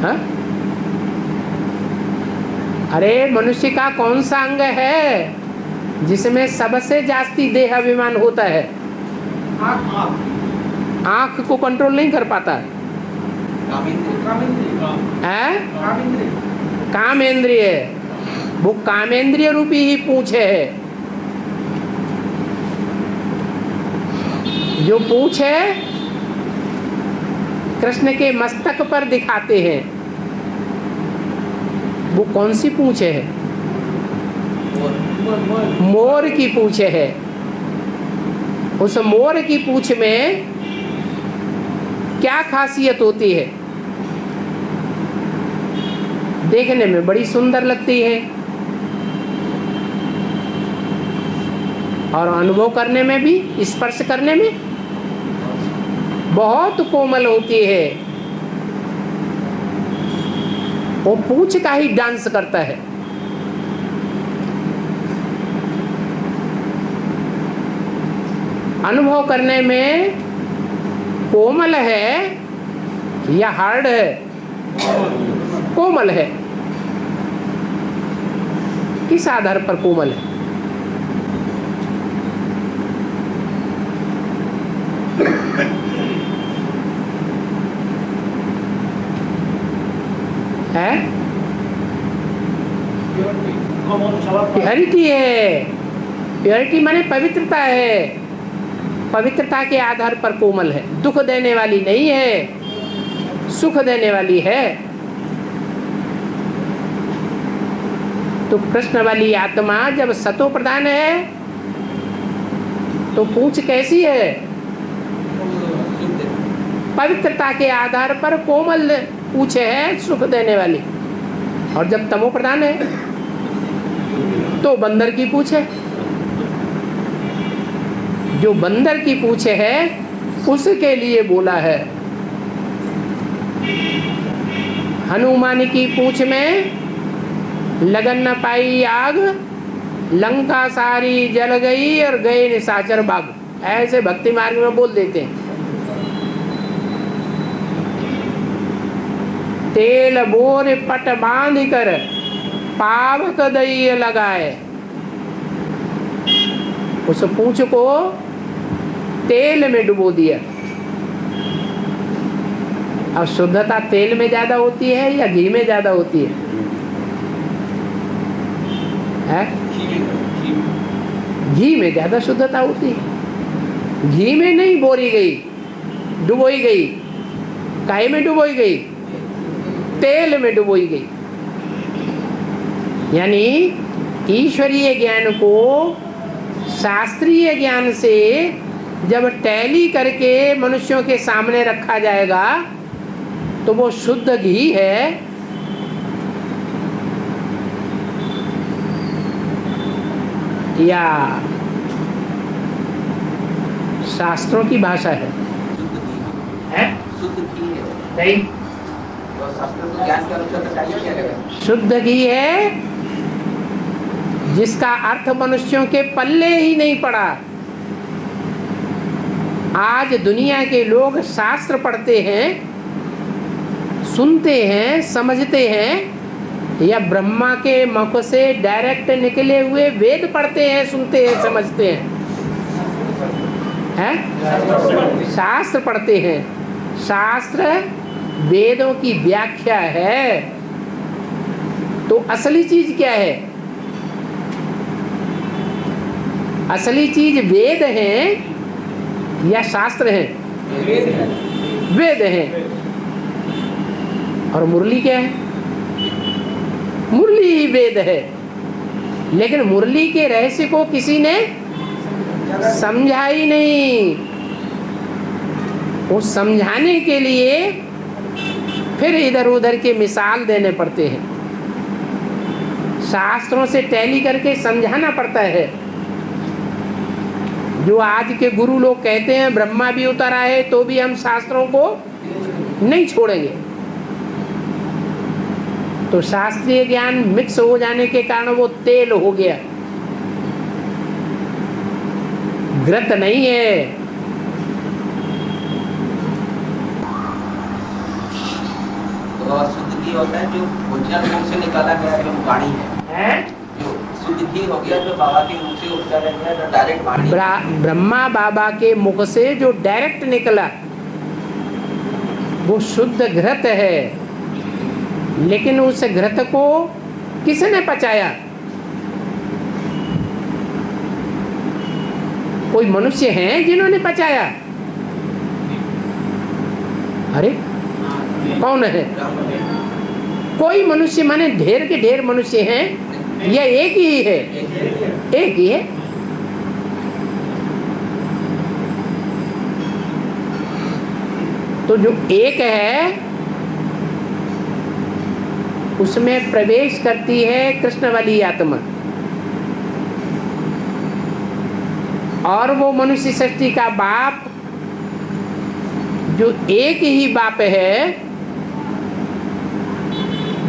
हाँ? अरे मनुष्य का कौन सा अंग है जिसमें सबसे जास्ती देह अभिमान होता है? आंख को कंट्रोल नहीं कर पाता है। कामेंद्रिय, वो कामेंद्रिय रूपी ही पूंछ है। जो पूंछ है कृष्ण के मस्तक पर दिखाते हैं, वो कौन सी पूंछ है? मोर की पूंछ है। उस मोर की पूंछ में क्या खासियत होती है? देखने में बड़ी सुंदर लगती है और अनुभव करने में भी, स्पर्श करने में बहुत कोमल होती है। वो पूंछ का ही डांस करता है। अनुभव करने में कोमल है या हार्ड है? कोमल है। किस आधार पर कोमल है? प्योरिटी है। प्योरिटी माने पवित्रता है। पवित्रता के आधार पर कोमल है। दुख देने वाली नहीं है, सुख देने वाली है। तो कृष्ण वाली आत्मा जब सतो प्रधान है तो पूंछ कैसी है? पवित्रता के आधार पर कोमल पूंछ है, सुख देने वाली। और जब तमो प्रधान है तो बंदर की पूंछ है। जो बंदर की पूंछ है उसके लिए बोला है। हनुमान की पूंछ में लगन न पाई आग, लंका सारी जल गई और गए निशाचर बाग। ऐसे भक्ति मार्ग में बोल देते हैं। तेल बोर पट बांध कर पावक दई लगाए। उस पूंछ को तेल में डुबो दिया। अब शुद्धता तेल में ज्यादा होती है या घी में ज्यादा होती है? घी में ज्यादा शुद्धता होती है। घी में नहीं बोरी गई, डुबोई गई। काहे में डुबोई गई? तेल में डुबोई गई। यानी ईश्वरीय ज्ञान को शास्त्रीय ज्ञान से जब टैली करके मनुष्यों के सामने रखा जाएगा तो वो शुद्ध घी है या शास्त्रों की भाषा है। शुद्ध घी है। नहीं, तो शास्त्र तो ज्ञान के अनुसार तो चाहिए क्या लगेगा? शुद्ध घी है जिसका अर्थ मनुष्यों के पल्ले ही नहीं पड़ा। आज दुनिया के लोग शास्त्र पढ़ते हैं, सुनते हैं, समझते हैं, या ब्रह्मा के मुख से डायरेक्ट निकले हुए वेद पढ़ते हैं, सुनते हैं, समझते हैं? शास्त्र पढ़ते हैं। शास्त्र वेदों की व्याख्या है। तो असली चीज क्या है? असली चीज वेद है या शास्त्र है? वेद है। और मुरली क्या है? मुरली ही वेद है। लेकिन मुरली के रहस्य को किसी ने समझा ही नहीं। उस समझाने के लिए फिर इधर उधर के मिसाल देने पड़ते हैं, शास्त्रों से टैली करके समझाना पड़ता है। जो आज के गुरु लोग कहते हैं ब्रह्मा भी उतर आए तो भी हम शास्त्रों को नहीं छोड़ेंगे, तो शास्त्रीय ज्ञान मिक्स हो जाने के कारण वो तेल हो गया, घृत नहीं है। तो शुद्ध घी होता है जो भोजन मुख से निकाला गया जो वाणी है। जो शुद्ध घी हो गया जो बाबा के मुख से उच्चारा गया जो डायरेक्ट वाणी। ब्रह्मा बाबा के मुख से जो डायरेक्ट निकला वो शुद्ध घृत है। लेकिन उस घृत को किसने पचाया? कोई मनुष्य हैं जिन्होंने पचाया? अरे कौन है? कोई मनुष्य माने ढेर के ढेर मनुष्य हैं या एक ही है? एक ही है। तो जो एक है उसमें प्रवेश करती है कृष्ण वाली आत्मा, और वो मनुष्य सृष्टि का बाप जो एक ही बाप है,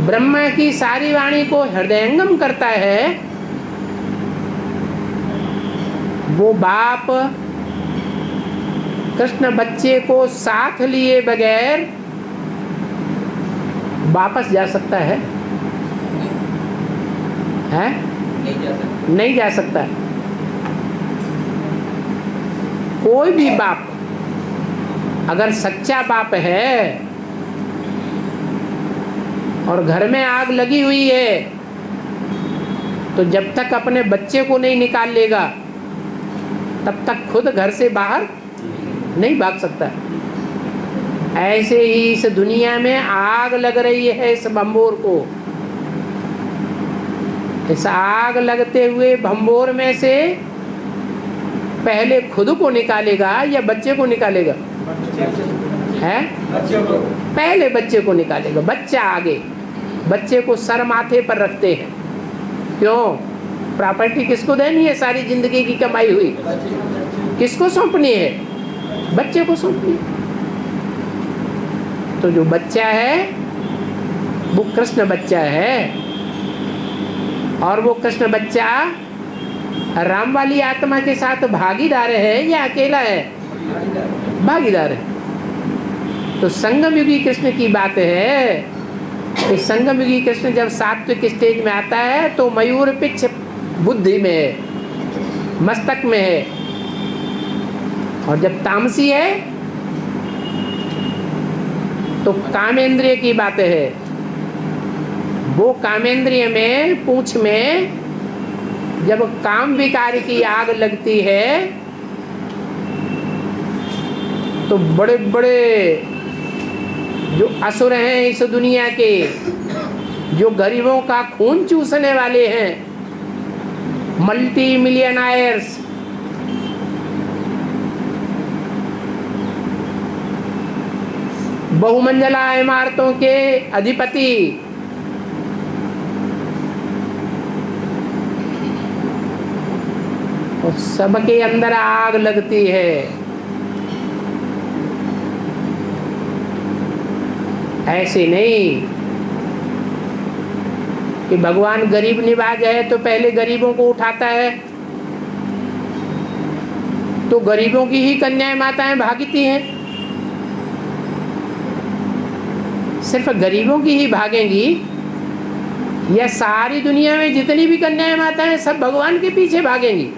ब्रह्मा की सारी वाणी को हृदयंगम करता है, वो बाप कृष्ण बच्चे को साथ लिए बगैर वापस जा सकता है? नहीं जा सकता। कोई भी बाप अगर सच्चा बाप है और घर में आग लगी हुई है तो जब तक अपने बच्चे को नहीं निकाल लेगा तब तक खुद घर से बाहर नहीं भाग सकता। ऐसे ही इस दुनिया में आग लग रही है इस भंबोर को। इस आग लगते हुए भंबोर में से पहले खुद को निकालेगा या बच्चे को निकालेगा? है पहले बच्चे को निकालेगा। बच्चा आगे, बच्चे को सर माथे पर रखते हैं। क्यों? प्रॉपर्टी किसको देनी है? सारी जिंदगी की कमाई हुई किसको सौंपनी है? बच्चे को सौंपनी है। तो जो बच्चा है वो कृष्ण बच्चा है, और वो कृष्ण बच्चा राम वाली आत्मा के साथ भागीदार है या अकेला है? भागीदार है। तो संगम युगी कृष्ण की बात है कि संगम युगी कृष्ण जब सात्विक स्टेज में आता है तो मयूर पिच्छ बुद्धि में है, मस्तक में है, और जब तामसी है तो कामेंद्रिय की बात है। वो कामेंद्रिय में पूंछ में जब काम विकार की आग लगती है तो बड़े बड़े जो असुर हैं इस दुनिया के, जो गरीबों का खून चूसने वाले हैं, मल्टी मिलियनायर्स, बहुमंजिला इमारतों के अधिपति, और सबके अंदर आग लगती है। ऐसे नहीं कि भगवान गरीब निवाज है तो पहले गरीबों को उठाता है, तो गरीबों की ही कन्याएं माताएं भागती हैं। सिर्फ गरीबों की ही भागेंगी या सारी दुनिया में जितनी भी कन्याएं माताएं हैं सब भगवान के पीछे भागेंगी?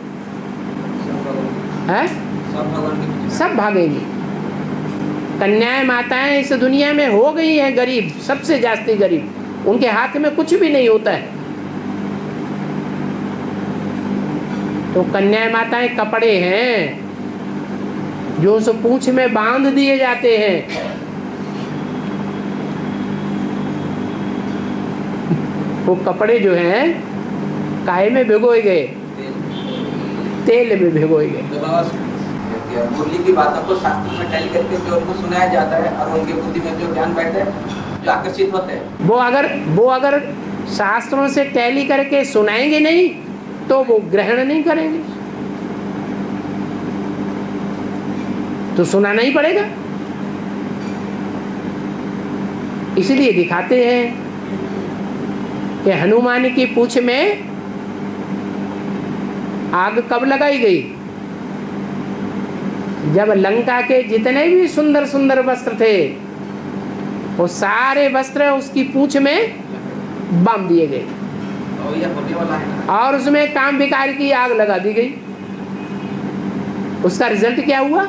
हैं? सब भागेंगी। कन्याएं माताएं इस दुनिया में हो गई हैं गरीब, सबसे जास्ती गरीब। उनके हाथ में कुछ भी नहीं होता है, तो कन्याएं माताएं कपड़े हैं जो उस पूंछ में बांध दिए जाते हैं। वो कपड़े जो हैं काहे में भिगोए गए? तेल में भिगोए गए। मुरली की बातों को शास्त्र में टैली करके जो उनको सुनाया जाता है और उनके बुद्धि में जो ज्ञान बैठता है, जो आकर्षित होते हैं, वो अगर शास्त्रों से टैली करके सुनाएंगे नहीं तो वो ग्रहण नहीं करेंगे, तो सुनाना ही पड़ेगा। इसलिए दिखाते हैं कि हनुमान की पूंछ में आग कब लगाई गई? जब लंका के जितने भी सुंदर सुंदर वस्त्र थे वो सारे वस्त्र उसकी पूंछ में बांध दिए गए और उसमें काम विकार की आग लगा दी गई। उसका रिजल्ट क्या हुआ?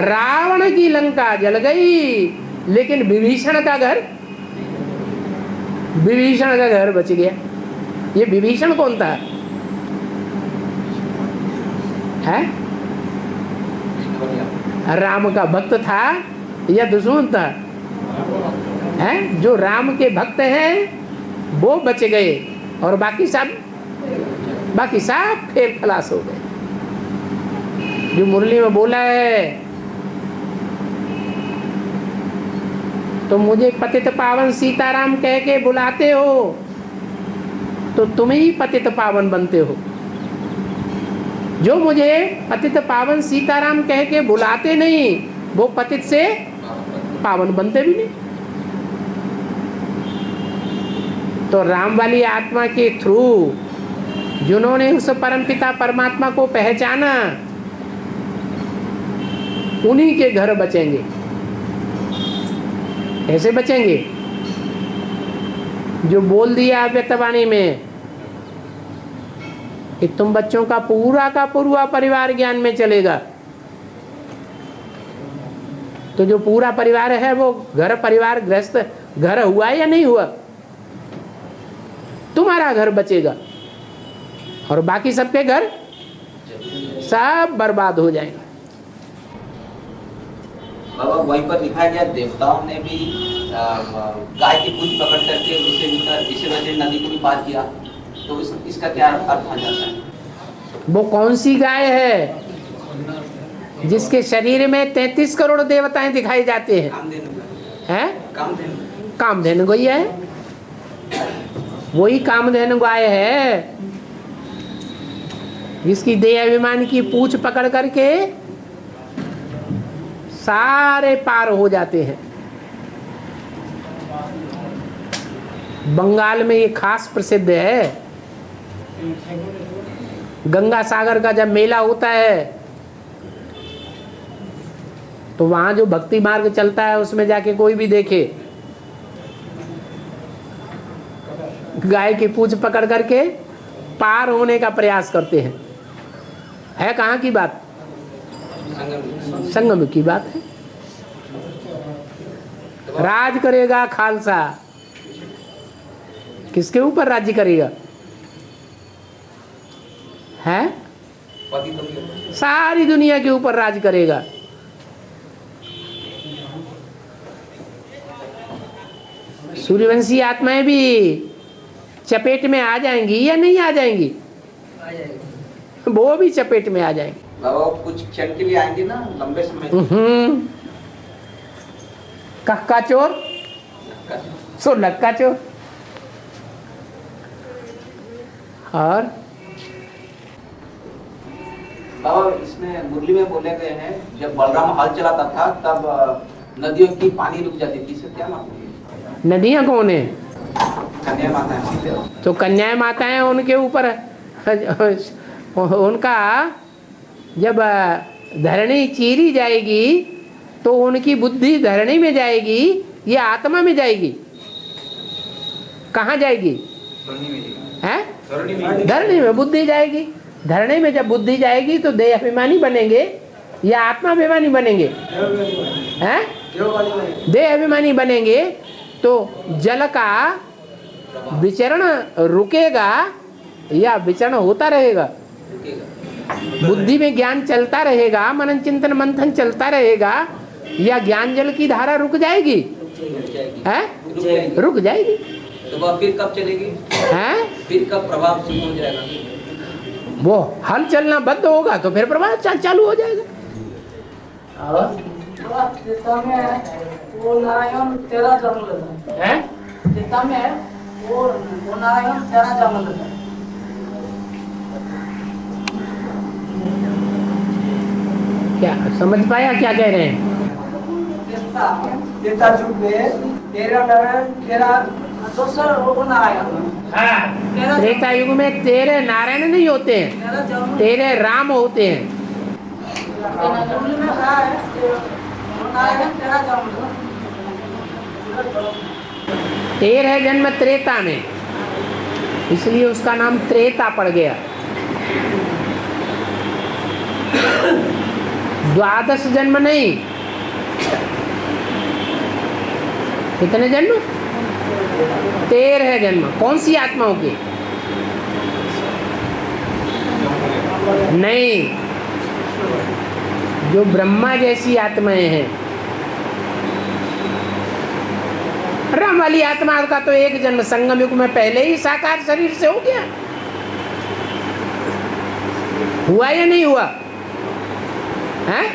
रावण की लंका जल गई, लेकिन विभीषण का घर बच गया। ये विभीषण कौन था? है? राम का भक्त था या दुश्मन था? है? जो राम के भक्त हैं वो बच गए और बाकी सब फेल खलास हो गए। जो मुरली में बोला है, तो मुझे पतित पावन सीताराम कह के बुलाते हो तो तुम ही पतित पावन बनते हो। जो मुझे पतित पावन सीताराम कह के बुलाते नहीं वो पतित से पावन बनते भी नहीं। तो राम वाली आत्मा के थ्रू जिन्होंने उस परमपिता परमात्मा को पहचाना उन्हीं के घर बचेंगे। कैसे बचेंगे? जो बोल दिया व्यक्तवाणी में कि तुम बच्चों का पूरा परिवार ज्ञान में चलेगा, तो जो पूरा परिवार है वो घर परिवार गृहस्थ घर हुआ या नहीं हुआ? तुम्हारा घर बचेगा और बाकी सबके घर सब बर्बाद हो जाएंगे। बाबा वहीं पर लिखा गया देवताओं ने भी गाय की पूंछ पकड़ करके विषय नदी को भी पार किया, तो इसका क्या अर्थ हो जाता है? वो कौन सी गाय है जिसके शरीर में 33 करोड़ देवताएं दिखाई जाते हैं? कामधेनु गैया है। वही कामधेनु गाय है जिसकी देह अभिमान की पूंछ पकड़ करके सारे पार हो जाते हैं। बंगाल में ये खास प्रसिद्ध है। गंगा सागर का जब मेला होता है तो वहां जो भक्ति मार्ग चलता है उसमें जाके कोई भी देखे गाय की पूंछ पकड़ करके पार होने का प्रयास करते हैं। है कहाँ की बात? संगम की बात है। राज करेगा खालसा, किसके ऊपर राज्य करेगा? है? सारी दुनिया के ऊपर राज करेगा। सूर्यवंशी आत्माएं भी चपेट में आ जाएंगी या नहीं आ जाएंगी? वो भी चपेट में आ जाएंगी। बाबा कुछ क्षण के लिए आएंगे ना, लंबे समय। कक्का चोर सो लक्का चोर। और बाबा इसमें मुरली में बोले गए हैं जब बलराम हल चलाता था तब नदियों की पानी रुक जाती थी, इससे क्या मतलब? नदियाँ कौन है? कन्या माता है। तो कन्याएं माताएं उनके ऊपर उनका जब धरणी चीरी जाएगी तो उनकी बुद्धि धरणी में जाएगी या आत्मा में जाएगी? कहाँ जाएगी? हैं? धरणी में बुद्धि जाएगी। धरणी में जब बुद्धि जाएगी तो देह अभिमानी बनेंगे या आत्मा अभिमानी बनेंगे? हैं? देह अभिमानी बनेंगे। तो जल का विचरण रुकेगा या विचरण होता रहेगा? बुद्धि में ज्ञान चलता रहेगा, मनन चिंतन मंथन चलता रहेगा, या ज्ञान जल की धारा रुक जाएगी? हैं? रुक जाएगी। तो वह फिर कब चलेगी? हैं? फिर कब प्रभाव शुरू हो जाएगा? वो हल चलना बंद होगा तो फिर प्रभाव चालू हो जाएगा। वो नारायण 13 जन्म लेता है। सीता में वो नारायण 13 जन्म लेता है। क्या समझ पाया क्या कह रहे हैं? त्रेता युग में 13 नारायण 13 दोसर वो नारायण। त्रेता युग में 13 नारायण नहीं होते हैं, 13 राम होते हैं। नारायण 13 जन्म 13 जन्म त्रेता में, इसलिए उसका नाम त्रेता पड़ गया। 12 जन्म नहीं। कितने जन्म? 13 जन्म। कौन सी आत्माओं के? नहीं, जो ब्रह्मा जैसी आत्माएं हैं। राम वाली आत्मा का तो एक जन्म संगम युग में पहले ही साकार शरीर से हो गया। हुआ या नहीं हुआ? हैं?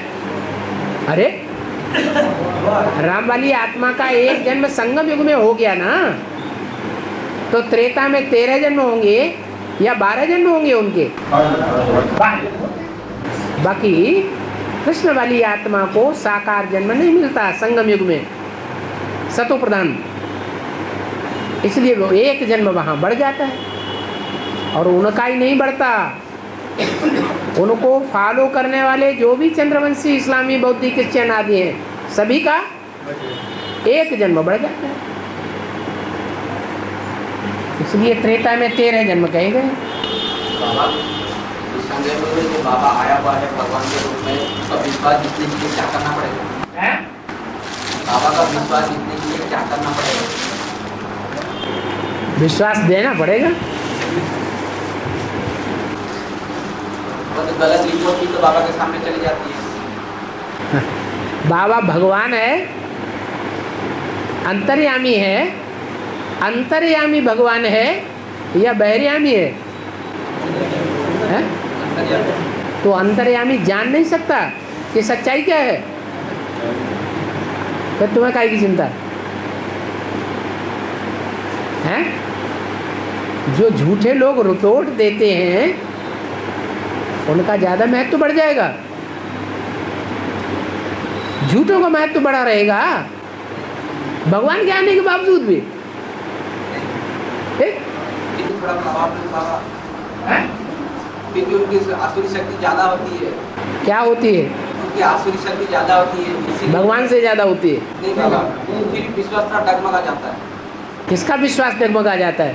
अरे राम वाली आत्मा का एक जन्म संगम युग में हो गया ना, तो त्रेता में 13 जन्म होंगे या 12 जन्म होंगे उनके? बाकी कृष्ण वाली आत्मा को साकार जन्म नहीं मिलता संगम युग में, सतो प्रधान, इसलिए वो एक जन्म वहां बढ़ जाता है। और उनका ही नहीं बढ़ता, उनको फॉलो करने वाले जो भी चंद्रवंशी इस्लामी बौद्धिक क्रिश्चियन आदि हैं, सभी का एक जन्म बढ़ जाता है। इसलिए त्रेता में 13 जन्म कहे गए। बाबा आया हुआ है भगवान के रूप में, उसका विश्वास जीतने के लिए क्या करना पड़ेगा? बाबा का विश्वास जीतने के लिए क्या करना पड़ेगा? विश्वास देना पड़ेगा। तो गलत रिपोर्ट की तो बाबा के सामने चली जाती है। बाबा भगवान है, अंतर्यामी है। अंतर्यामी भगवान है या बहिर्यामी है? तो अंतर्यामी जान नहीं सकता कि सच्चाई क्या है, फिर तुम्हें काहे की चिंता है? जो झूठे लोग रिपोर्ट देते हैं उनका ज़्यादा महत्व बढ़ जाएगा, झूठों का महत्व बढ़ा रहेगा भगवान के आने के बावजूद भी। थोड़ा प्रभाव बाबा, क्योंकि उनकी आसुरी शक्ति ज्यादा होती है। क्या होती है? उनकी आसुरी शक्ति ज्यादा होती है, भगवान से ज्यादा होती है। नहीं बाबा, फिर विश्वास थोड़ा डगमगा जाता है। किसका विश्वास डगमगा जाता है?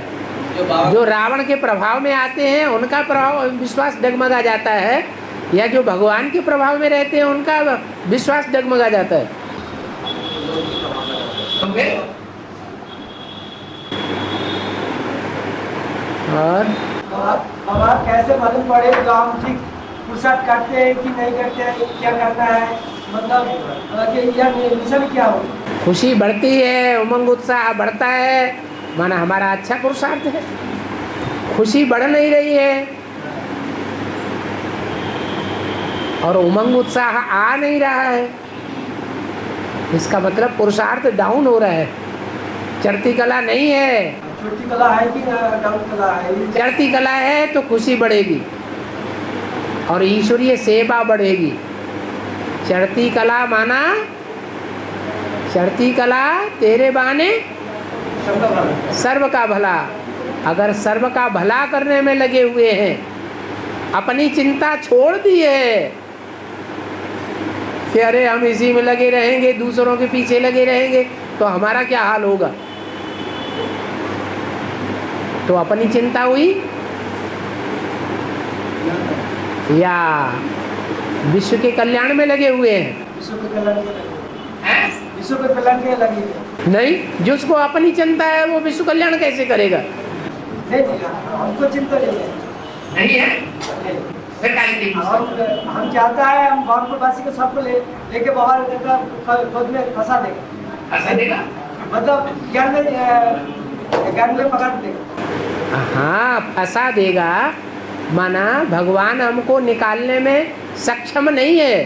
जो रावण के प्रभाव में आते हैं उनका प्रभाव विश्वास डगमगा जाता है, या जो भगवान के प्रभाव में रहते हैं उनका विश्वास डगमगा जाता है? और हमारा कैसे मालूम पड़े जो हम ठीक पुरुषार्थ करते हैं कि नहीं करते हैं, क्या करना है, मतलब कि यह मिशन क्या हो? खुशी बढ़ती है, उमंग उत्साह बढ़ता है, माना हमारा अच्छा पुरुषार्थ है। खुशी बढ़ नहीं रही है और उमंग उत्साह आ नहीं रहा है, इसका मतलब पुरुषार्थ डाउन हो रहा है, चढ़ती कला नहीं है। छोटी कला है कि डाउन कला है? चढ़ती कला है तो खुशी बढ़ेगी और ईश्वरीय सेवा बढ़ेगी। चढ़ती कला माना चढ़ती कला तेरे बहाने सबका भला। सर्व का भला। अगर सर्व का भला करने में लगे हुए हैं, अपनी चिंता छोड़ दी है कि अरे हम इसी में लगे रहेंगे, दूसरों के पीछे लगे रहेंगे, तो हमारा क्या हाल होगा। तो अपनी चिंता हुई या विश्व के कल्याण में लगे हुए हैं। विश्व के कल्याण के लगे, विश्व के कल्याण के लगे नहीं, जिसको अपनी चिंता है वो विश्व कल्याण कैसे करेगा। नहीं, हमको चिंता नहीं है। हम चाहता है हम भागपुर वासी को सबको लेके बाहर खुद में फंसा देगा, मतलब ज्ञान में पकड़ देगा। हाँ, फंसा देगा माना भगवान हमको निकालने में सक्षम नहीं है।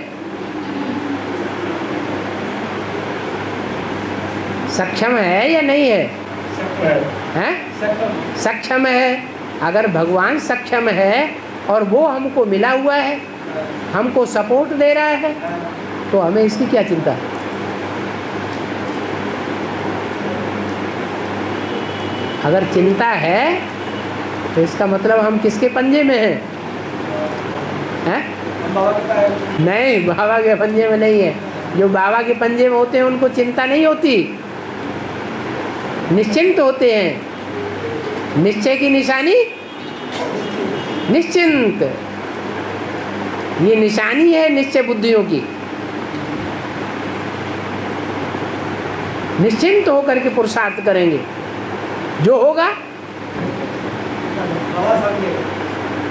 सक्षम है या नहीं है? हैं? सक्षम है। अगर भगवान सक्षम है और वो हमको मिला हुआ है, हमको सपोर्ट दे रहा है, तो हमें इसकी क्या चिंता है। अगर चिंता है तो इसका मतलब हम किसके पंजे में हैं? हैं? नहीं, बाबा के पंजे में नहीं है। जो बाबा के पंजे में होते हैं उनको चिंता नहीं होती, निश्चिंत होते हैं। निश्चय की निशानी निश्चिंत, ये निशानी है निश्चय बुद्धियों की। निश्चिंत होकर के पुरुषार्थ करेंगे, जो होगा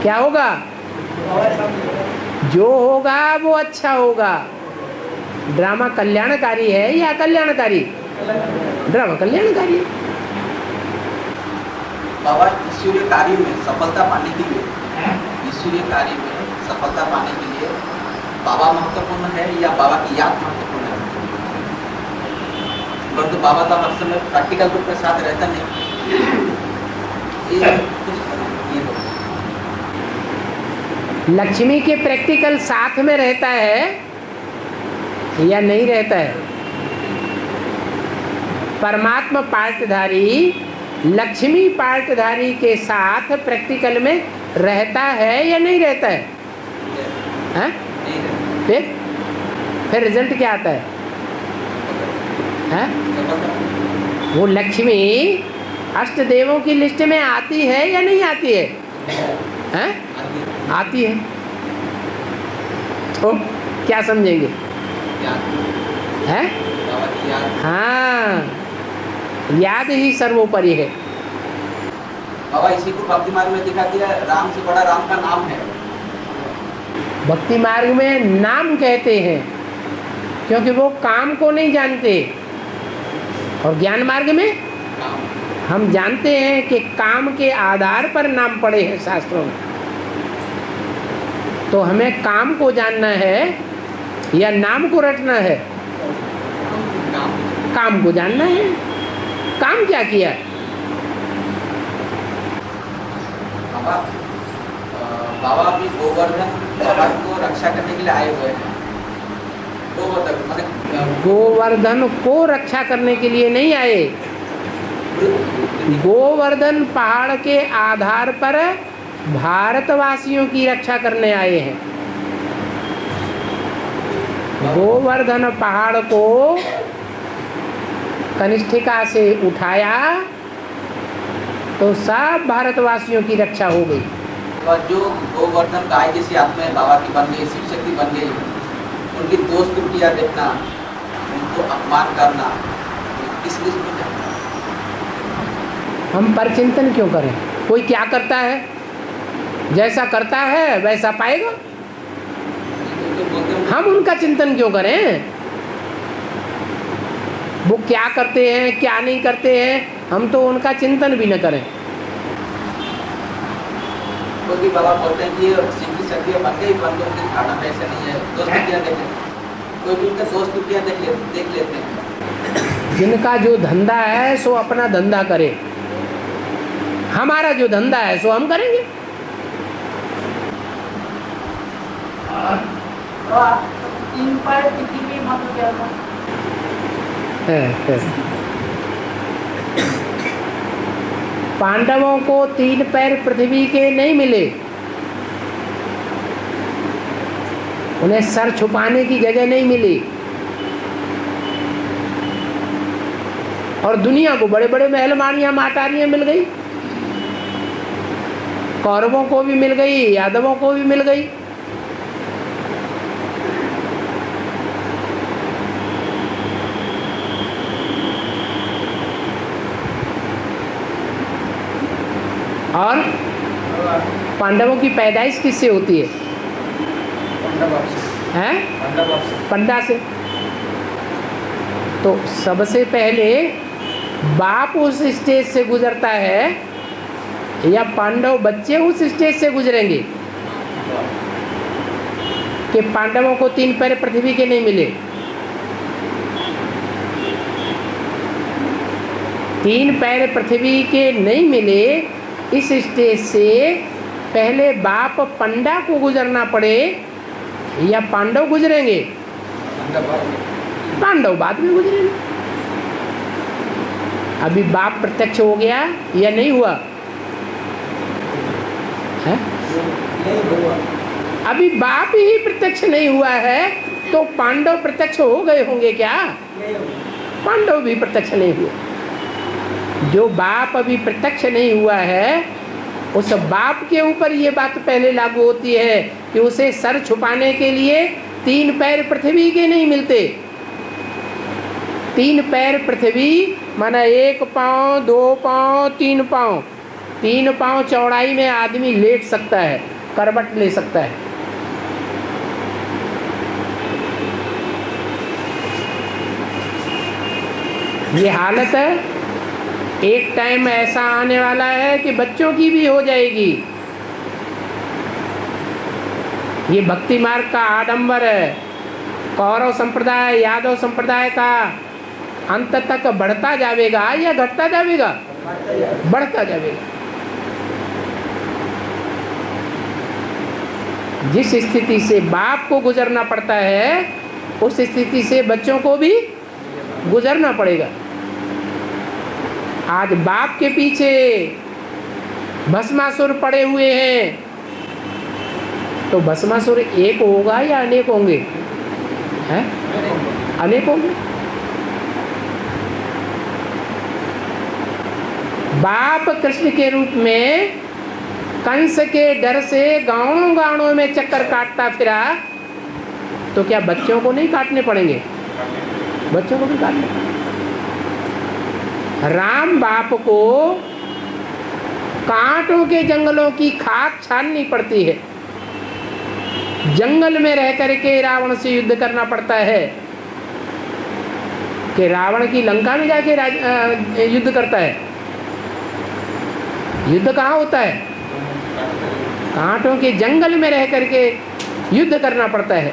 क्या होगा, जो होगा वो अच्छा होगा। ड्रामा कल्याणकारी है या कल्याणकारी? ड्रामा कल्याणकारी है। बाबा ईश्वरीय कार्य में सफलता पाने के लिए, ईश्वरीय कार्य में सफलता पाने के लिए बाबा महत्वपूर्ण है या बाबा की याद महत्वपूर्ण है? परंतु बाबा तो हर समय प्रैक्टिकल रूप में साथ रहता नहीं। लक्ष्मी के प्रैक्टिकल साथ में रहता है या नहीं रहता है? परमात्मा पार्टधारी लक्ष्मी पार्टधारी के साथ प्रैक्टिकल में रहता है या नहीं रहता है? हैं? फिर रिजल्ट क्या आता है? हैं? वो लक्ष्मी अष्ट देवों की लिस्ट में आती है या नहीं आती है? हैं? आती है। तो क्या समझेंगे? हैं? हाँ, याद ही सर्वोपरि है। बाबा इसी को भक्ति मार्ग में दिखा दिया, राम से बड़ा राम का नाम है। भक्ति मार्ग में नाम कहते हैं क्योंकि वो काम को नहीं जानते, और ज्ञान मार्ग में हम जानते हैं कि काम के आधार पर नाम पड़े हैं शास्त्रों में। तो हमें काम को जानना है या नाम को रटना है? काम को जानना है। काम क्या किया? बाबा अभी गोवर्धन पर्वत को रक्षा करने के लिए आए हुए हैं। गोवर्धन को रक्षा करने के लिए नहीं आए, गोवर्धन पहाड़ के आधार पर भारतवासियों की रक्षा करने आए हैं। गोवर्धन पहाड़ को कनिष्ठिका से उठाया तो सब भारतवासियों की रक्षा हो गई। और जो गोवर्धन गाय जैसी आत्माएं बाबा की बन गई, शिव शक्ति बन गई, उनकी दोष त्रुटियां देखना, उनको अपमान करना, किस लिस्ट में जाना? हम पर चिंतन क्यों करें? कोई क्या करता है, जैसा करता है वैसा पाएगा। हम उनका चिंतन क्यों करें? वो क्या करते हैं क्या नहीं करते हैं, हम तो उनका चिंतन भी न करें। क्योंकि बाबा बोलते हैं कि शिव की शक्ति बन गई, बन गई, उनके खाना ऐसा नहीं है। दोस्त त्रुटियां देख लेते, कोई भी उनका दोस्त त्रुटियां देख लेते हैं। जिनका जो धंधा है सो अपना धंधा करे, हमारा जो धंधा है सो हम करेंगे। पांडवों को 3 पैर पृथ्वी के नहीं मिले, उन्हें सर छुपाने की जगह नहीं मिली, और दुनिया को बड़े बड़े महल मानियां माटारियां मिल गई। कौरवों को भी मिल गई, यादवों को भी मिल गई। और पांडवों की पैदाइश किससे होती है? पंडा से। तो सबसे पहले बाप उस स्टेज से गुजरता है या पांडव बच्चे उस स्टेज से गुजरेंगे? कि पांडवों को 3 पैर पृथ्वी के नहीं मिले, 3 पैर पृथ्वी के नहीं मिले, इस स्टेज से पहले बाप पंडा को गुजरना पड़े या पांडव गुजरेंगे? पांडव बाद में गुजरेंगे। अभी बाप प्रत्यक्ष हो गया या नहीं हुआ है? अभी बाप ही प्रत्यक्ष नहीं हुआ है तो पांडव प्रत्यक्ष हो गए होंगे क्या? पांडव भी प्रत्यक्ष नहीं हुए। जो बाप अभी प्रत्यक्ष नहीं हुआ है उस बाप के ऊपर ये बात पहले लागू होती है कि उसे सर छुपाने के लिए 3 पैर पृथ्वी के नहीं मिलते। 3 पैर पृथ्वी माना 1 पाँव, 2 पाँव, 3 पाँव। 3 पाँव चौड़ाई में आदमी लेट सकता है, करवट ले सकता है। ये हालत है। एक टाइम ऐसा आने वाला है कि बच्चों की भी हो जाएगी। ये भक्ति मार्ग का आडंबर है। कौरव संप्रदाय, यादव संप्रदाय का अंत तक बढ़ता जाएगा या घटता जाएगा? बढ़ता जाएगा। जिस स्थिति से बाप को गुजरना पड़ता है उस स्थिति से बच्चों को भी गुजरना पड़ेगा। आज बाप के पीछे भस्मासुर पड़े हुए हैं तो भस्मासुर एक होगा या अनेक होंगे? हैं? अनेक होंगे। बाप कृष्ण के रूप में कंस के डर से गांवों गांवों में चक्कर काटता फिरा तो क्या बच्चों को नहीं काटने पड़ेंगे? बच्चों को भी काटने पड़ेंगे। राम बाप को कांटों के जंगलों की खाक छाननी पड़ती है। जंगल में रह करके रावण से युद्ध करना पड़ता है कि रावण की लंका में जाके युद्ध करता है। युद्ध कहाँ होता है? कांटों के जंगल में रह करके युद्ध करना पड़ता है।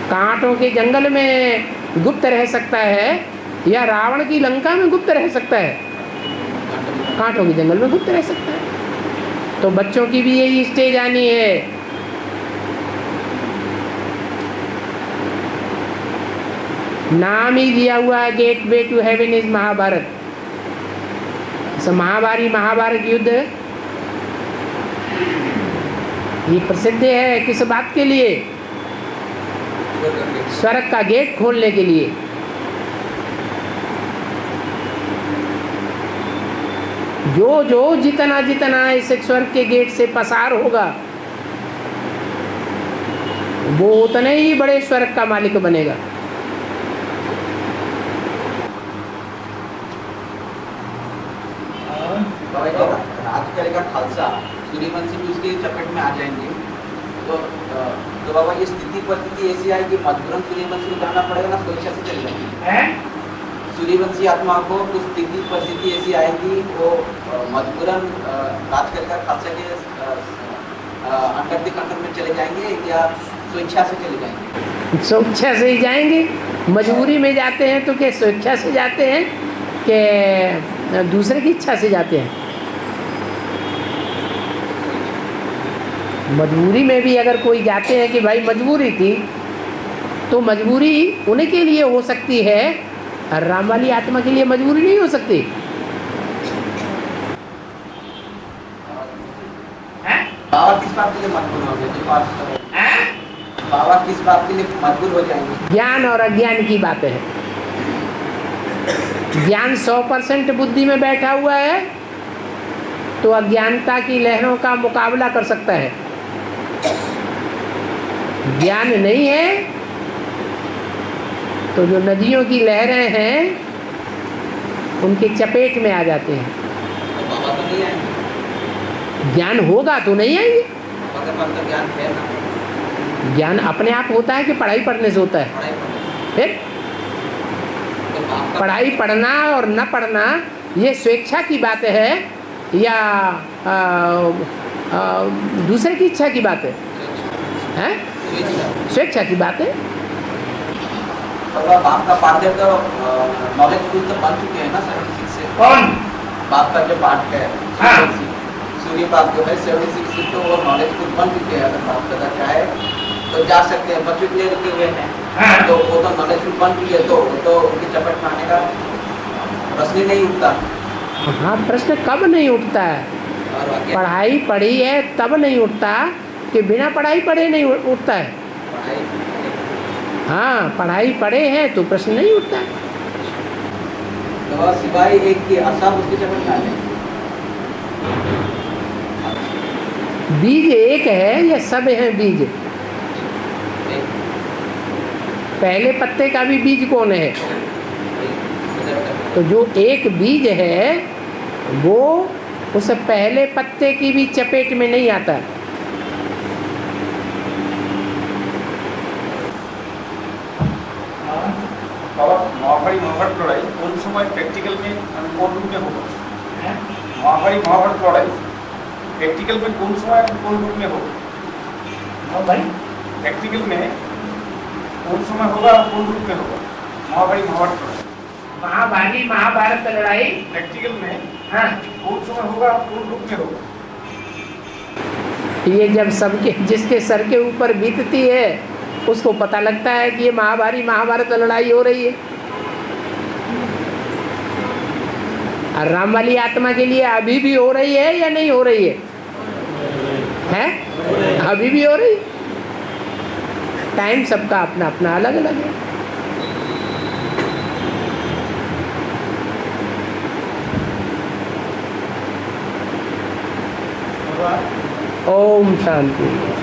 कांटों के जंगल में गुप्त रह सकता है या रावण की लंका में गुप्त रह सकता है? कांटों के जंगल में गुप्त रह सकता है। तो बच्चों की भी यही स्टेज आनी है। नाम ही दिया हुआ है get way to heaven is Mahabharat. Mahabharat युद्ध ये प्रसिद्ध है किस बात के लिए? स्वर्ग का गेट खोलने के लिए। जो जितना इस स्वर्ग के गेट से पसार होगा वो उतने ही बड़े स्वर्ग का मालिक बनेगा। आजकल का खालसा सूर्यवंशी भी उसके चपेट में आ जाएंगे तो बाबा ये स्थिति परिस्थिति ऐसी है कि मजबूरन सूर्यवंशी को जाना पड़ेगा ना स्वेच्छा से चले जाएंगे? सूर्यवंशी आत्मा को कुछ स्थिति परिस्थिति ऐसी आएगी वो मजबूरन आजकल का खालसा के अंडर में चले जाएंगे या स्वेच्छा से चले जाएंगे? स्वेच्छा से ही जाएंगे। मजबूरी में जाते हैं तो क्या स्वेच्छा से जाते हैं कि दूसरे की इच्छा से जाते हैं? मजबूरी में भी अगर कोई जाते हैं कि भाई मजबूरी थी तो मजबूरी उन्हीं के लिए हो सकती है, और राम वाली आत्मा के लिए मजबूरी नहीं हो सकती। बाबा किस बात के लिए मजबूर होंगे? बाबा किस बात के लिए मजबूर हो जाएंगे? ज्ञान और अज्ञान की बात है। ज्ञान 100% बुद्धि में बैठा हुआ है तो अज्ञानता की लहरों का मुकाबला कर सकता है। ज्ञान नहीं है तो जो नदियों की लहरें हैं उनकी चपेट में आ जाते हैं। तो बाबा तो नहीं आएंगे। ज्ञान होगा तो नहीं आएंगे। बाबा के पास तो ज्ञान है ना। ज्ञान अपने आप होता है कि पढ़ाई पढ़ने से होता है? पढ़ाई पढ़ने। फिर तो बाप का पढ़ाई पढ़ना और न पढ़ना ये स्वेच्छा की बात है या दूसरे की इच्छा की बात है? हैं? स्वेच्छा की बात है। बाबा बाप का पाठ तो नॉलेजफुल तो बन चुके हैं ना 76 से। कौन? बाप का जो पाठ है हाँ। सूर्य बाप जो है 76 से तो वो नॉलेजफुल बन चुके हैं। अगर बाप का चाहे तो जा सकते हैं, बच्चे ले रुके हुए हैं। हाँ। तो वो तो नॉलेजफुल बन चुके हैं तो उनकी चपट में आने का प्रश्न ही नहीं उठता। हाँ, प्रश्न कब नहीं उठता है? और बाकी पढ़ाई पढ़ी है तब नहीं उठता कि बिना पढ़ाई पढ़े नहीं उठता है? पढ़ाई हाँ, पढ़ाई पढ़े हैं तो प्रश्न नहीं उठता है। तो सिवाय एक की सब उसकी चपट में आ जाएंगे। बीज एक है या सब हैं बीज? पहले पत्ते का भी बीज कौन है? तो जो एक बीज है वो उस पहले पत्ते की भी चपेट में नहीं आता। बाबा महाभारी महाभारत लड़ाई कौन समय प्रैक्टिकल में कौन रूप में होगा? महाभारी महाभारत लड़ाई प्रैक्टिकल में कौन समय कौन रूप में होगा? प्रैक्टिकल में कौन समय होगा, कौन रूप में होगा? महाभारी महाभारत लड़ाई महाभारी महाभारत लड़ाई प्रैक्टिकल में हाँ, कौन समय होगा, कौन रूप में होगा? ये जब सबके जिसके सर के ऊपर बीतती है उसको पता लगता है कि ये महाभारी महाभारत लड़ाई हो रही है। और राम वाली आत्मा के लिए अभी भी हो रही है या नहीं हो रही है? हैं? अभी भी हो रही है। टाइम सबका अपना अपना अलग अलग है। ओम शांति।